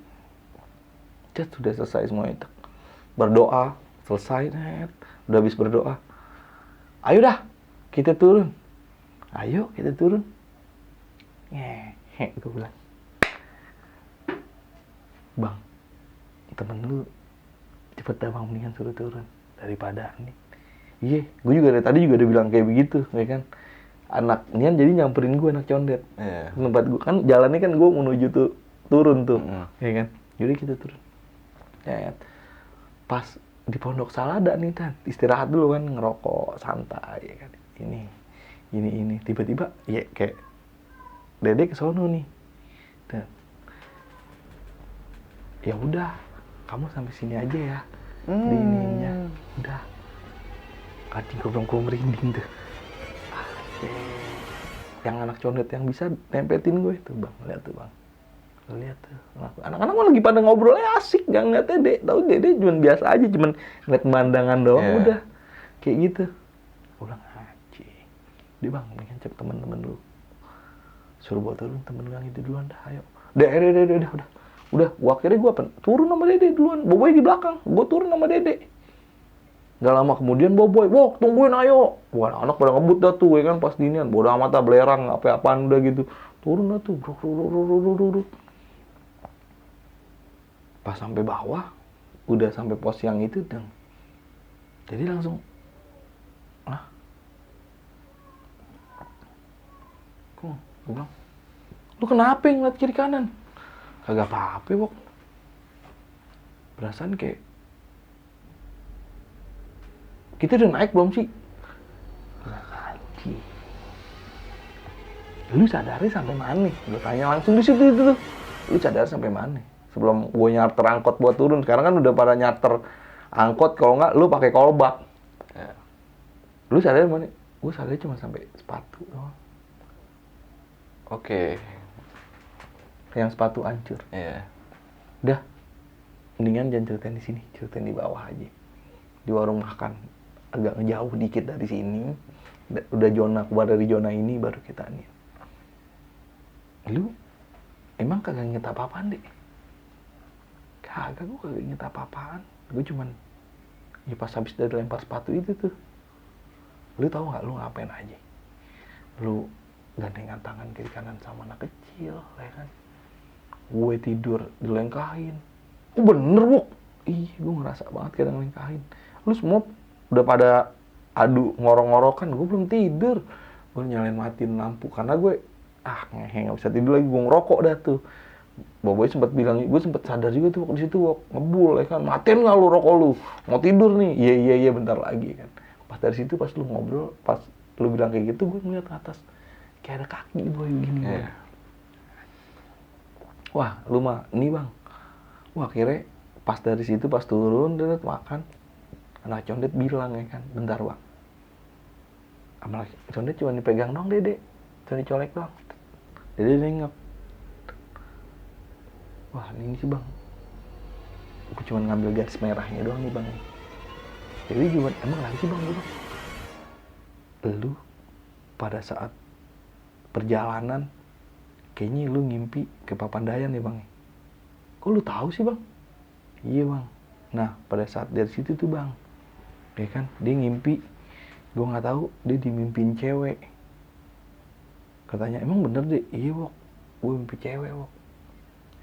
Sudah selesai semua itu. Berdoa, selesai net. Udah habis berdoa. Ayo dah, kita turun. Ayo kita turun. Ngehe, gue bilang. Bang, temen lu cepet dah bang, mendingan suruh turun daripada nih. Iya, gue juga dari tadi juga udah bilang kayak begitu, ya kan. Anak Nian jadi nyamperin gue, anak condet. Yeah. Tempat gue kan jalannya kan gue menuju tuh turun tuh, ya kan. Jadi kita turun. Ya, pas di Pondok Salada nih kan, istirahat dulu kan, ngerokok santai, ya kan. Ini tiba-tiba ya kayak Dede ke sono nih. Dan ya udah, kamu sampai sini aja ya. Di ininya. Udah. Anjing gue merinding tuh. Yang anak condet yang bisa nempetin gue itu bang, lihat tuh bang. Lihat tuh. Anak-anak mah lagi pada ngobrolnya asik, jangan lihat Dede. Tahu Dede cuma biasa aja, cuma ngeliat pemandangan doang, udah. Kayak gitu. Gue bilang, dia bang, mendingan cek temen-temen dulu. Suruh bawa turun, temen lu yang itu duluan dah, ayo. Udah, akhirnya gue turun sama Dede duluan. Boboy di belakang, gue turun sama Dede. Gak lama kemudian Boboy, Wok tungguin ayo. Wah anak pada ngebut dah tuh, ya kan pas dinian. Bodoh amat dah, belerang, apa-apaan udah gitu. Turun dah tuh, pas sampai bawah, udah sampai pos yang itu, dan jadi langsung, gue bilang, lu kenapa ngeliat kiri kanan? Kagak apa-apa, Wok. Perasaan kayak, kita udah naik belum sih? Anjir. Lu sadarnya sampai mana? Gue tanya langsung di situ itu tuh. Lu sadar sampai mana? Sebelum gue nyarter angkot buat turun. Sekarang kan udah pada nyarter angkot, kalau nggak lu pakai kolbak. Ya. Lu sadar mana? Gue sadarnya cuma sampai sepatu doang. Oke. Yang sepatu hancur. Iya. Udah. Mendingan jangan ceritain di sini, ceritain di bawah aja. Di warung makan. Agak ngejauh dikit dari sini. Udah zona, keluar dari zona ini baru kita nih. Lu emang kagak inget apa-apaan, Dek? Kagak, gue kagak inget apa-apaan. Gue cuman ya pas habis dari lempar sepatu itu tuh. Lu tahu nggak lu ngapain aja? Lu gandengan tangan kiri kanan sama anak kecil, ya kan? Gue tidur dilengkahin. Oh bener, Wok. Ih, gue ngerasa banget kayak ngelengkahin. Lu semua udah pada adu ngorok-ngorokan, gue belum tidur. Gue nyalain matiin lampu karena gue nggak bisa tidur lagi, gue ngerokok dah tuh. Boboy sempat bilang, gue sempat sadar juga tuh di situ, Wok, ngebul, ya kan? Matiin nggak lu rokok lu? Mau tidur nih? Iya, bentar lagi kan. Pas dari situ pas lu ngobrol, pas lu bilang kayak gitu, gue ngeliat ke atas. Kayak ada kaki boy gini. Yeah. Wah, lu mah ini bang. Wah, akhirnya pas dari situ pas turun deket makan, anak condet bilang ya kan, bentar bang. Anak condet cuma dipegang dong Dede, cuma dicolek doang. Dede nengok. Wah, ini sih bang. Aku cuma ngambil garis merahnya doang nih bang. Jadi gimana? Emang lagi sih bang gue bang. Lu pada saat perjalanan kayaknya lu ngimpi ke Papandayan ya bang. Kok lu tahu sih bang? Iya bang. Nah pada saat dari situ tuh bang, ya kan dia ngimpi, gue nggak tahu dia dimimpin cewek. Katanya, emang bener deh? Iya Wok, gue mimpi cewek Wok.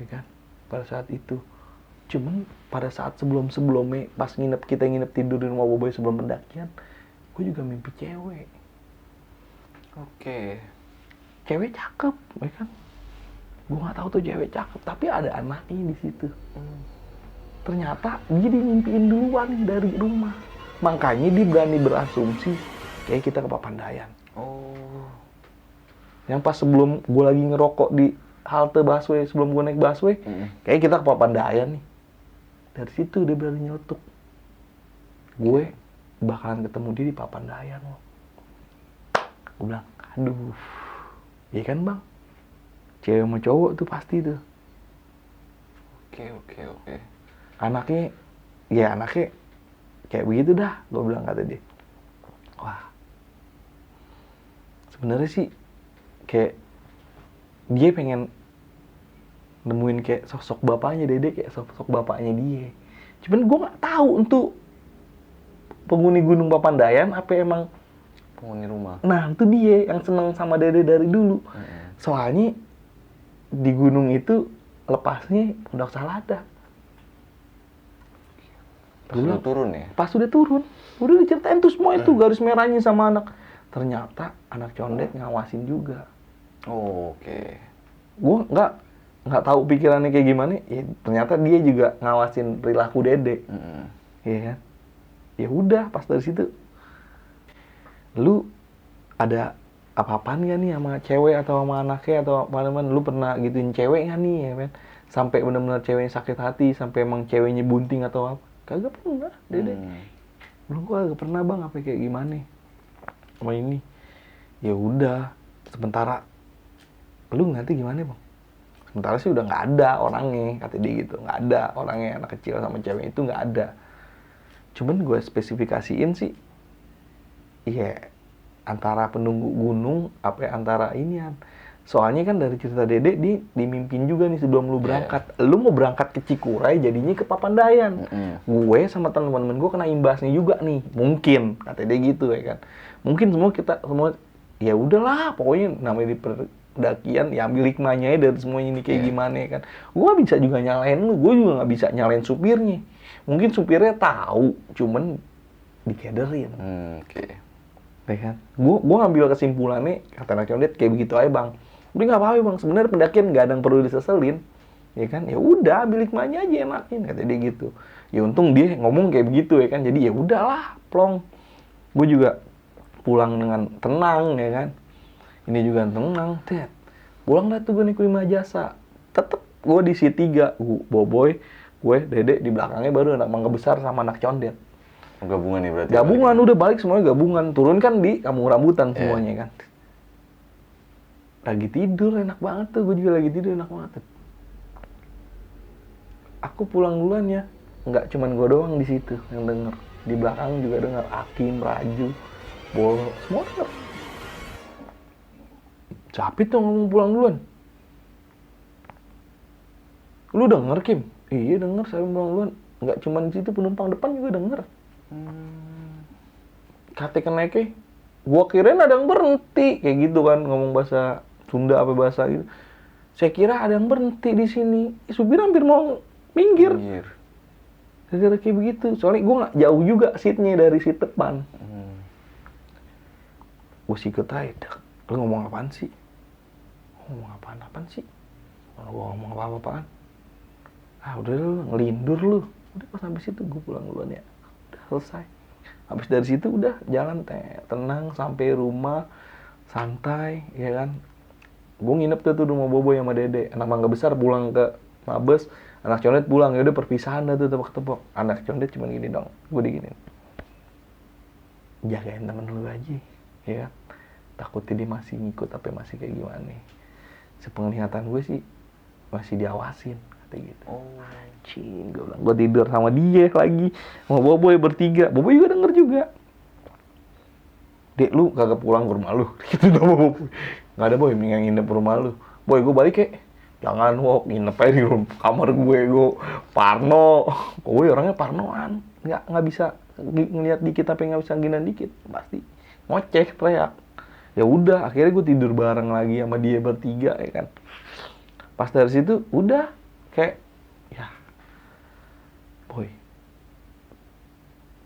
Ya kan? Pada saat itu. Cuman pada saat sebelum-sebelumnya, pas kita nginep tidur di rumah Boboy sebelum pendakian, gue juga mimpi cewek. Oke. Cewek cakep, ya kan? Gue nggak tahu tuh cewek cakep, tapi ada anaknya di situ. Ternyata dia dimimpiin duluan dari rumah. Makanya dia berani berasumsi kayak kita ke Papandayan. Oh. Yang pas sebelum gue lagi ngerokok di halte busway, sebelum gue naik busway, kayak kita ke Papandayan nih. Dari situ dia berani nyeletuk. Gue bakalan ketemu dia di Papandayan loh. Gue bilang, aduh, iya kan bang? Cewek sama cowok tuh pasti tuh. Oke. Anaknya kayak begitu dah, gue bilang kata dia. Wah, sebenarnya sih kayak dia pengen nemuin kayak sosok bapaknya Dede, kayak sosok bapaknya dia. Cuman gue nggak tahu untuk penghuni Gunung Papandayan apa emang Penghuni rumah. nah itu dia yang seneng sama Dede dari dulu. Soalnya di gunung itu lepasnya pondok Salada. Pas lu turun ya? Pas udah turun, udah diceritain tuh semua itu garis merahnya sama anak. Ternyata anak condet ngawasin juga. Oh, oke. Gue nggak tahu pikirannya kayak gimana. Ya, ternyata dia juga ngawasin perilaku Dede. Iya kan? Ya udah, pas dari situ, lu ada apa-apaan gak nih sama cewek atau sama anaknya atau mana-mana? Lu pernah gituin cewek gak nih ya kan? Sampai benar-benar ceweknya sakit hati, sampai emang ceweknya bunting atau apa? Kagak pernah, Dede. Belum, gua kagak pernah bang, apa kayak gimana sama ini. Ya udah, sementara lu nanti gimana bang? Sementara sih udah nggak ada orangnya, kata dia gitu. Nggak ada orangnya, anak kecil sama cewek itu nggak ada. Cuman gue spesifikasiin sih, iya antara penunggu gunung, apa antara inian. Soalnya kan dari cerita Dede, dia dimimpin juga nih sebelum lu berangkat. Lu mau berangkat ke Cikuray, jadinya ke Papandayan. Gue sama teman-teman gue kena imbasnya juga nih. Mungkin, kata dia gitu ya kan. Mungkin kita semua, ya udahlah, pokoknya namanya di pendakian, ya ambil hikmahnya dari semuanya ini kayak gimana ya kan. Gue gak bisa juga nyalain lu, gue juga gak bisa nyalain supirnya. Mungkin supirnya tahu, cuman dikederin. Oke. Ya kan? Gue ngambil kesimpulannya, kata anak condet, kayak begitu aja bang. Udah nggak apa-apa bang, sebenarnya pendakian nggak ada yang perlu diseselin, ya kan? Ya udah, ambil hikmahnya aja enakin, kata dia gitu. Ya untung dia ngomong kayak begitu ya kan, jadi ya udahlah, plong. Gue juga pulang dengan tenang ya kan. Ini juga tenang, tet. Pulang dah tuh gue nih ke Lima Jasa. Tetep gue di C3, Boboy, gue, Dede di belakangnya baru anak mangga besar sama anak condet. Gabungan nih berarti. Gabungan, udah balik semuanya gabungan. Turun kan di Kampung Rambutan semuanya kan. Lagi tidur enak banget tuh, gue juga lagi tidur enak banget. Aku pulang duluan ya. Nggak cuman gue doang di situ yang denger. Di belakang juga denger Akim, Raju, Bolo, semua denger. Capit tuh ngomong pulang duluan. Lu denger Kim? Iya denger, saya pulang duluan. Nggak cuman di situ, penumpang depan juga denger. Kata keneknya, gua kirain ada yang berhenti kayak gitu kan, ngomong bahasa Sunda apa bahasa gitu. Saya kira ada yang berhenti di sini. Supir hampir mau minggir. Gara-gara kayak begitu. Soalnya gua nggak jauh juga seatnya dari seat depan. Gua sikut aja. Lu ngomong apaan sih? Ngomong apaan sih? Kalau gua ngomong apa-apaan? Ah udah lu ngelindur lu. Udah pas sampai situ gua pulang duluan ya. Udah selesai. Habis dari situ udah jalan tenang sampai rumah, santai, ya kan. Gue nginep tuh rumah Boboy sama Dede. Anak mangga besar pulang ke Mabes, anak condet pulang. Ya udah perpisahan dah tuh tepok-tepok. Anak condet cuma gini dong, gue diginin. Jagain temen lu aja, ya kan. Takutnya dia masih ngikut apa masih kayak gimana. Sepenglihatan gue sih masih diawasin, kata gitu. Anjing, gue bilang, gue tidur sama dia lagi, sama Boboy bertiga. Boboy juga denger juga. Dek, lu kagak pulang ke rumah lu? Gitu sama Boboy. Nggak ada Boy, mendingan nginep rumah lu. Boy, gue balik ya. Jangan Wok, nginep aja di kamar gue parno. Boboy orangnya parnoan. Nggak bisa ngeliat dikit tapi nggak bisa ginan dikit. Pasti ngoceh, teriak. Ya udah, akhirnya gue tidur bareng lagi sama dia bertiga ya kan. Pas dari situ udah kayak ya boy.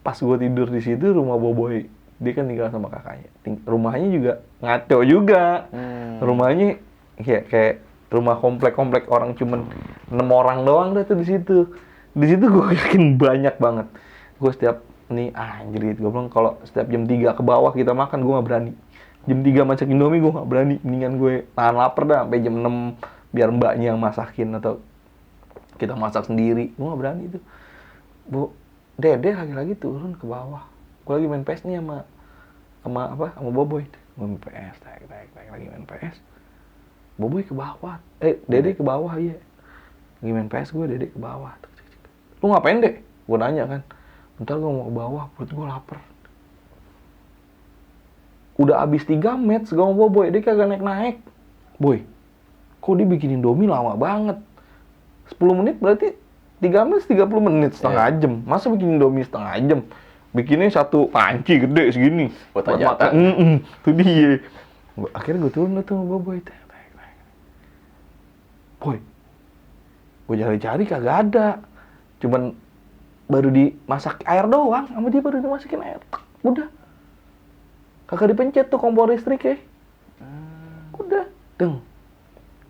Pas gue tidur di situ rumah Boboy, dia kan tinggal sama kakaknya. Rumahnya juga ngaco juga. Rumahnya kayak rumah komplek-komplek orang, cuman 6 orang doang dah tuh di situ. Di situ gue yakin banyak banget. Gue setiap nih anjir gitu, gue bilang kalau setiap jam 3 ke bawah kita makan, gue nggak berani. Jam 3 masak Indomie gue nggak berani. Mendingan gue tahan lapar dah sampai jam 6 biar mbaknya yang masakin atau kita masak sendiri. Gue nggak berani itu. Bu, Dede lagi-lagi turun ke bawah. Gue lagi main PS nih sama Boboy. Gue main PS, lagi main PS. Boboy ke bawah. Dede ke bawah, iya. Lagi main PS gue, Dede ke bawah. Lu ngapain, Dek? Gue nanya kan. Bentar gue mau ke bawah, perut gue lapar. Udah abis 3 match gue sama Boboy, dia kagak naik-naik. Boy, kok dia bikin Indomie lama banget? 10 menit berarti 3 menit 30 menit, setengah jam. Masa bikin Indomie setengah jam? Bikinnya satu panci gede segini. Buat makan. Itu dia. Akhirnya gue turun tuh sama Boboy. Boy, gue cari-cari kagak ada. Cuman baru dimasak air doang, sama dia baru dimasukin air. Udah. Kagak dipencet tuh kompor listrik ya. Udah. Deng.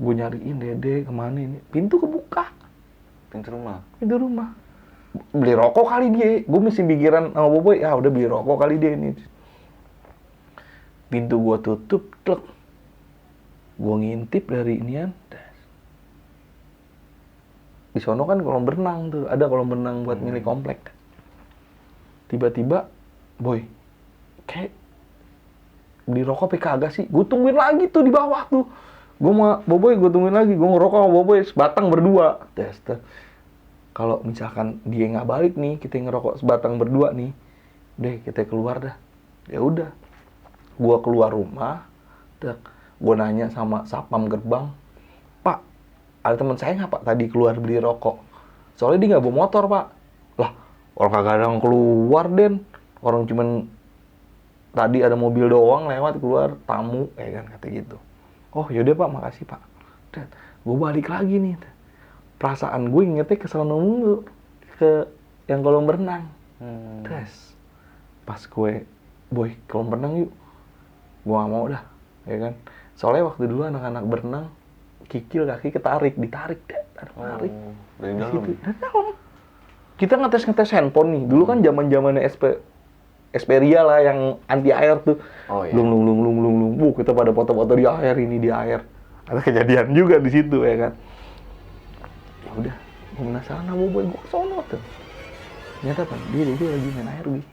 Gue nyariin Dede kemana ini. Pintu kebuka. Pintu rumah. Beli rokok kali dia. Gue mesti pikiran sama Boboy, ya udah beli rokok kali dia ini. Pintu gue tutup, tlek. Gue ngintip dari inian. Di sono kan kolam berenang tuh, ada kolam berenang buat milik komplek. Tiba-tiba, Boy, kayak beli rokok kagak sih? Gue tungguin lagi tuh di bawah tuh. Gue sama Boboy, gue tungguin lagi. Gue ngerokok sama Boboy sebatang berdua. Kalau misalkan dia nggak balik nih, kita ngerokok sebatang berdua nih, deh kita keluar dah. Ya udah, gue keluar rumah, gue nanya sama satpam gerbang, Pak, ada teman saya nggak Pak tadi keluar beli rokok? Soalnya dia nggak bawa motor Pak. Lah, orang kagak ada yang keluar Den. Orang cuman tadi ada mobil doang lewat keluar tamu, kan kata gitu. Oh yaudah Pak, makasih Pak. Gue balik lagi nih. Perasaan gue ingetnya ke sana mulu, ke yang kolam berenang. Terus pas gue, Boy kolam berenang yuk. Gue nggak mau dah, ya kan. Soalnya waktu dulu anak-anak berenang kikil kaki ditarik, tarik. Dari dalam. Dari dalam. Kita ngetes handphone nih. Dulu kan zaman-zamannya Xperia lah yang anti air tuh. Oh iya. Lung. Kita pada foto-foto di air, ini di air. Ada kejadian juga di situ ya kan. Ya udah, gue penasaran sama Boboy, gue kesono tuh. Ternyata kan dia lagi main air gini.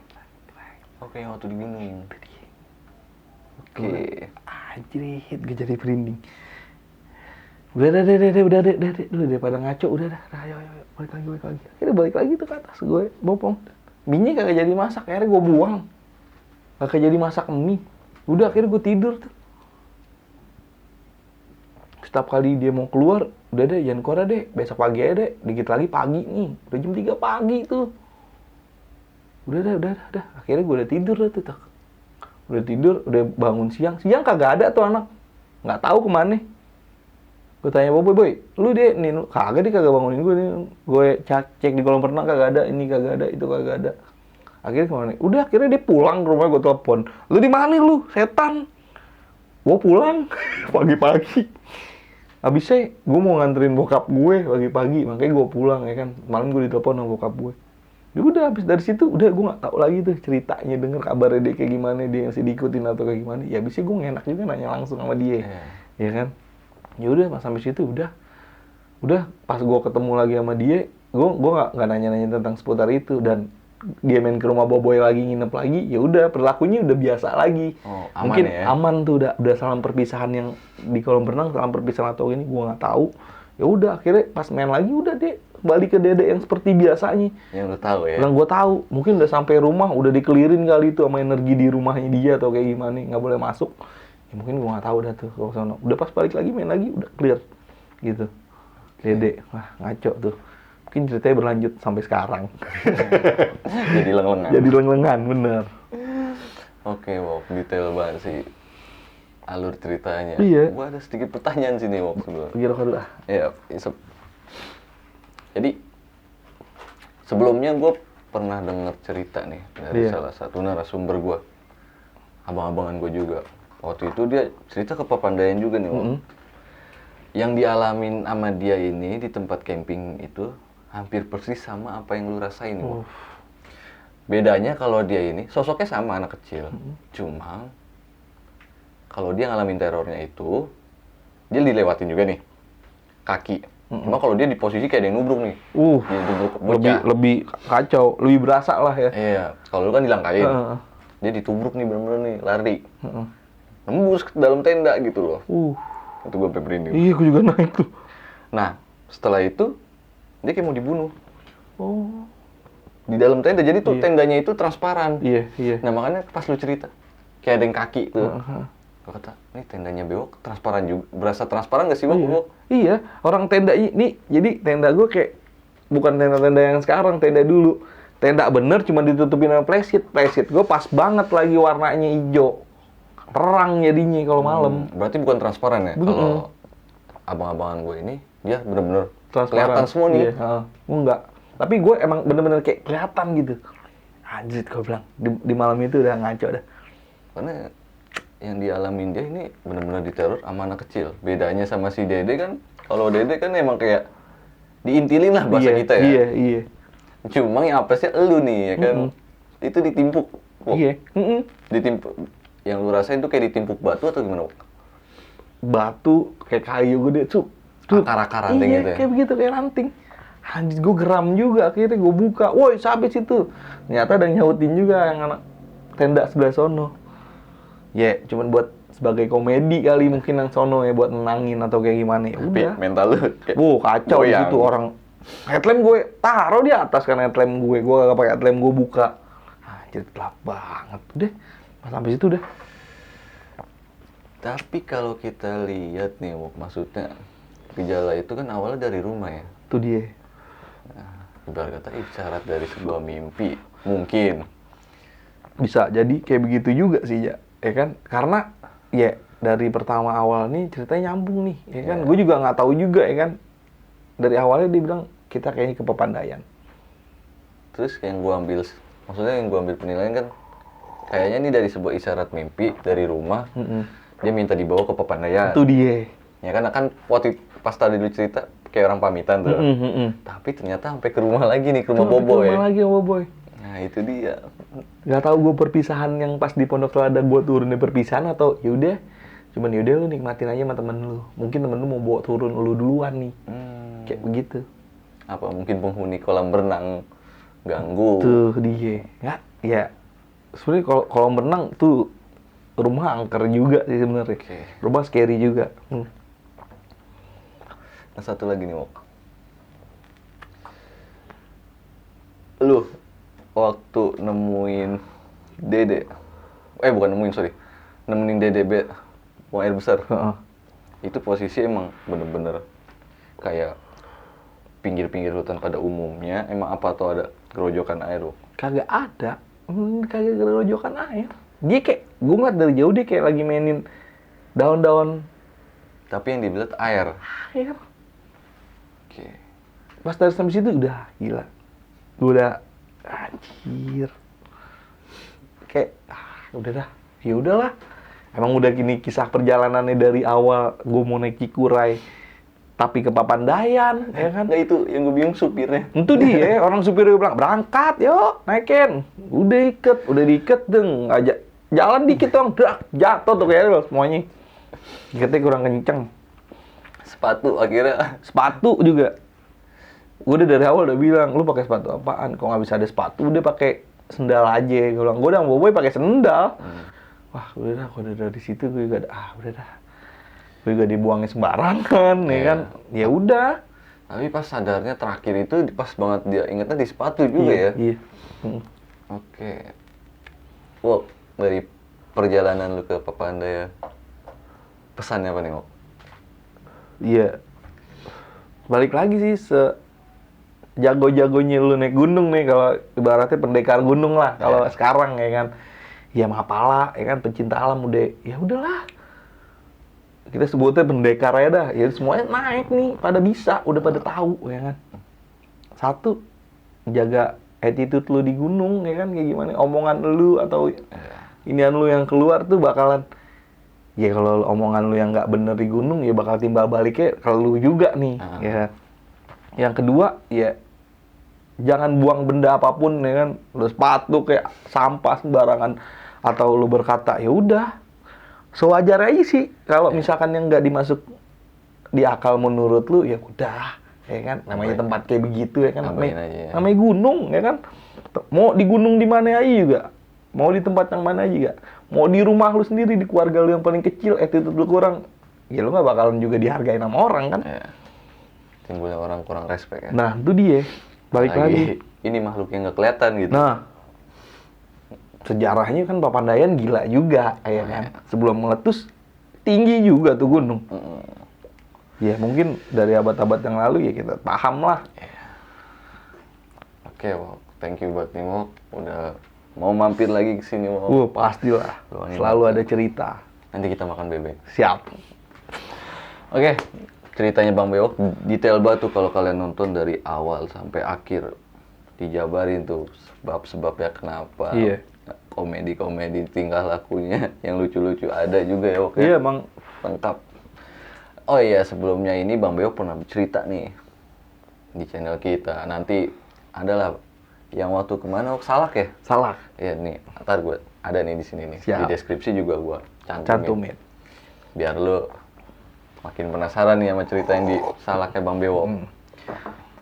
Oke, waktu diminum. Oke. Anjrit, gue jadi merinding. Udah deh, daripada ngaco, udah dah, ayo, balik lagi. Akhirnya balik lagi tuh ke atas, gue bopong. Mie kagak jadi masak, akhirnya gue buang. Kagak jadi masak mie. Udah, akhirnya gue tidur tuh. Setiap kali dia mau keluar, udah deh, jangan keluar deh, besok pagi aja deh. Dikit lagi pagi nih, udah jam 3 pagi tuh. Udah. Akhirnya gue udah tidur tuh. Udah tidur, udah bangun siang. Siang kagak ada tuh anak. Nggak tahu kemana. Gue tanya Boboy, lu deh, nih, kagak bangunin gue nih. Gue cek di kolam renang kagak ada, ini kagak ada, itu kagak ada. Akhirnya kemana? Udah, akhirnya dia pulang ke rumah, gue telepon. Lu di mana lu, setan? Gue pulang pagi-pagi. Habisnya gue mau nganterin bokap gue pagi-pagi, makanya gue pulang ya kan. Malam gue ditelepon sama bokap gue. Ya udah, habis dari situ udah gue nggak tahu lagi tuh ceritanya, denger kabarnya dia kayak gimana, dia masih diikutin atau kayak gimana. Ya habisnya gue enak juga nanya langsung sama dia, ya kan. Ya udah pas sampai situ udah pas gue ketemu lagi sama dia, gue nggak nanya-nanya tentang seputar itu, dan dia main ke rumah Boboy lagi, nginep lagi, ya udah perilakunya udah biasa lagi. Aman. Mungkin ya? aman tuh, udah salam perpisahan yang di kolam renang, salam perpisahan atau ini gue nggak tahu. Ya udah akhirnya pas main lagi udah deh balik ke Dede yang seperti biasanya. Yang lu tahu ya. Yang gue tahu, mungkin udah sampai rumah, udah dikelirin kali itu sama energi di rumahnya dia atau kayak gimana, nggak boleh masuk. Ya mungkin gue nggak tahu dah tuh kalau sana. Udah pas balik lagi main lagi udah clear gitu. Dede, wah ngaco tuh. Mungkin ceritanya berlanjut sampai sekarang. Jadi leng-lengan. Jadi leng-lengan, bener. Oke, wow, detail banget sih. alur ceritanya. Iya. Gua ada sedikit pertanyaan sini Wok sebelum. Pergi rokok dulu ah. Ya, jadi sebelumnya gue pernah dengar cerita nih dari Iya. salah satu narasumber gue, abang-abangan gue juga. Waktu itu dia cerita ke Papandayan juga nih, Wok. Yang dialamin sama dia ini di tempat camping itu hampir persis sama apa yang lu rasain, Wok. Bedanya kalau dia ini sosoknya sama anak kecil, cuma kalau dia ngalamin terornya itu dia dilewatin juga nih kaki. Cuma kalau dia di posisi kayak ada yang nubruk nih, dia nubruk bocah. lebih kacau, lebih berasa lah ya. Iya, kalau lu kan dilangkain, Heeh. dia ditubruk nih bener-bener nih, lari. Nembus ke dalam tenda gitu loh. Itu gue sampai merinding. Iya, aku juga naik tuh. Nah, setelah itu dia kayak mau dibunuh. Oh. Di dalam tenda, jadi tuh tendanya itu transparan. Iya, iya. Nah makanya pas lu cerita, kayak ada yang kaki tuh. Gue kata, ini tendanya Bewok transparan juga. Berasa transparan gak sih Wok? Wok? Iya, orang tenda ini, jadi tenda gue kayak bukan tenda-tenda yang sekarang, tenda dulu. Tenda bener cuma ditutupin sama plywood. Plywood gue pas banget lagi warnanya hijau. Terang jadinya kalau malam. Berarti bukan transparan ya? Kalau abang-abangan gue ini, dia bener-bener kelihatan semua nih. Iya, enggak. Tapi gue emang bener-bener kayak kelihatan gitu. Anjir, gue bilang, di malam itu udah ngaco dah. Karena yang dialamin dia ini benar-benar diteror sama anak kecil. Bedanya sama si Dede kan, kalau Dede kan emang kayak diintilin lah bahasa kita ya. Iya, iya. Cuma yang apa sih lu nih ya kan, itu ditimpuk. Wok. Iya. Ditimpuk. Yang lu rasain tuh kayak ditimpuk batu atau gimana? Wok? Batu kayak kayu gede, cuk. Akar-akar ranting iya, gitu ya? kayak begitu, kayak ranting. Anjir, gue geram juga. Akhirnya gue buka, woi, siapa situ? Ternyata ada yang nyautin juga yang anak tenda sebelah sono. Ya, cuman buat sebagai komedi kali mungkin yang sono ya, buat nenangin atau kayak gimana ya. Tapi Udah. mental lu kayak Kacau goyang. gitu orang. Headlamp gue taruh di atas kan headlamp gue kagak pakai headlamp gue buka. Anjir, gelap banget. Udah, pas sampai situ udah. Tapi kalau kita lihat nih, Wok, maksudnya gejala itu kan awalnya dari rumah ya. Itu dia. Ibarat kata isyarat dari sebuah mimpi, mungkin. Bisa jadi kayak begitu juga sih ya kan, karena ya dari pertama awal nih ceritanya nyambung nih ya kan. Gue juga nggak tahu juga ya kan, dari awalnya dia bilang kita kayaknya ke Papandayan. Terus yang gua ambil, maksudnya yang gua ambil penilaian kan, kayaknya ini dari sebuah isyarat mimpi dari rumah, dia minta dibawa ke Papandayan. Itu dia. Ya kan waktu pas tadi lu cerita kayak orang pamitan tuh. Tapi ternyata sampai ke rumah lagi nih, ke rumah Boboy. Ke rumah lagi sama Boboy. Nah itu dia. Nggak tahu gue perpisahan yang pas di Pondok Selada gue turunnya perpisahan atau yaudah, cuman yaudah lu nikmatin aja sama temen lu. Mungkin temen lu mau bawa turun lu duluan nih. Kayak begitu. Apa mungkin penghuni kolam renang ganggu? Tuh dia. Ya sebenarnya kalau kolam renang tuh rumah angker juga sih sebenarnya. Rumah scary juga. Nah satu lagi nih Wok. Lu waktu nemuin Dede, bukan nemuin, sorry, nemenin Dede buang air besar. Itu posisi emang bener-bener kayak pinggir-pinggir hutan pada umumnya. Emang apa atau ada gerojokan air? Wok? Kagak ada. Kagak gerojokan air. Dia kayak, gue ngeliat dari jauh dia kayak lagi mainin daun-daun. Tapi yang dibelet air. Air. Oke. Pas dari sampai situ udah gila. Gue udah anjir. Kayak udah dah. Ya udahlah. Emang udah gini kisah perjalanannya dari awal gue mau naik Cikuray tapi ke Papandayan, ya kan? Nggak, itu yang gue bingung supirnya. Itu dia, orang supirnya bilang, berangkat yuk, naikin. Udah diiket deng, ngajak jalan dikit dong, jatuh tuh kayaknya semuanya. Iketnya kurang kenceng. Sepatu akhirnya. Sepatu juga. Gue udah dari awal udah bilang, lu pakai sepatu apaan? Kok nggak bisa ada sepatu, udah pakai sendal aja. Gue bilang, gue udah mau pakai sendal. Wah, udah dah, gue udah dari situ gue juga udah dah. Gue juga dibuangnya sembarangan, ya kan? Ya udah. Tapi pas sadarnya terakhir itu pas banget dia ingetnya di sepatu juga ya. Iya. Oke. Wok, dari perjalanan lu ke Papandayan, pesannya apa nih, Wok? Iya. Balik lagi sih jago-jagonya lu naik gunung nih, kalau ibaratnya pendekar gunung lah kalau sekarang ya kan. Ya Mapala ya kan, pecinta alam udah ya udahlah. kita sebutnya pendekar ya dah, ya semuanya naik nih, pada bisa, udah pada tahu ya kan. Satu, jaga attitude lu di gunung ya kan, kayak gimana omongan lu atau inian lu yang keluar tuh bakalan, ya kalau omongan lu yang nggak bener di gunung ya bakal timbal baliknya ke lu juga nih ya kan. Yang kedua ya jangan buang benda apapun ya kan, lu sepatu kayak sampah sembarangan atau lu berkata ya udah sewajar aja sih kalau misalkan yang nggak dimasuk di akal menurut lu ya udah ya kan, namanya tempat kayak begitu ya kan, namanya gunung ya kan, mau di gunung di mana aja juga, mau di tempat yang mana aja juga, mau di rumah lu sendiri, di keluarga lu yang paling kecil attitude lu kurang, ya lu nggak bakalan juga dihargain sama orang kan. Timbulnya orang kurang respect ya. Nah itu dia, balik lagi ini makhluk yang nggak kelihatan gitu. Nah, sejarahnya kan Papandayan gila juga, ya kan. Sebelum meletus, tinggi juga tuh gunung. Ya mungkin dari abad-abad yang lalu ya kita paham lah. Oke, Wok. Thank you buat nih, Wok. Udah mau mampir lagi ke sini, Wok. Pastilah. Selalu ada cerita. Nanti kita makan bebek. Siap. Oke, ceritanya Bang Bewok detail banget tuh kalau kalian nonton dari awal sampai akhir. Dijabarin tuh sebab-sebabnya kenapa. Iya. Komedi-komedi tingkah lakunya yang lucu-lucu ada juga ya, Wok. Iya, Bang. Lengkap. Oh iya, sebelumnya ini Bang Bewok pernah cerita nih di channel kita. Nanti adalah yang waktu kemana, Wok? Salak ya? Salak. Iya nih, ntar gue ada nih di sini nih. Siap. Di deskripsi juga gue Cantumin. Biar lu makin penasaran nih sama cerita yang di Salaknya Bang Bewok.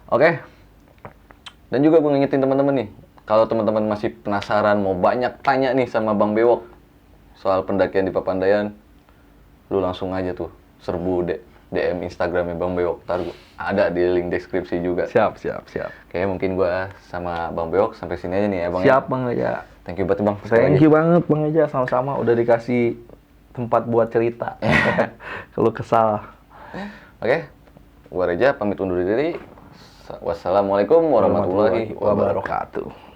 Oke. Dan juga gue ngingetin teman-teman nih, kalau teman-teman masih penasaran mau banyak tanya nih sama Bang Bewok soal pendakian di Papandayan, lu langsung aja tuh serbu DM Instagramnya Bang Bewok. Ntar ada di link deskripsi juga. Siap. Oke, mungkin gua sama Bang Bewok sampai sini aja nih ya, Bang. Siap, Bang Eja. Thank you banget, Bang. Thank you banget, Bang Eja. Sama-sama udah dikasih tempat buat cerita. Kalau kesal. Oke, gua Reja pamit undur diri. Wassalamualaikum warahmatullahi wabarakatuh.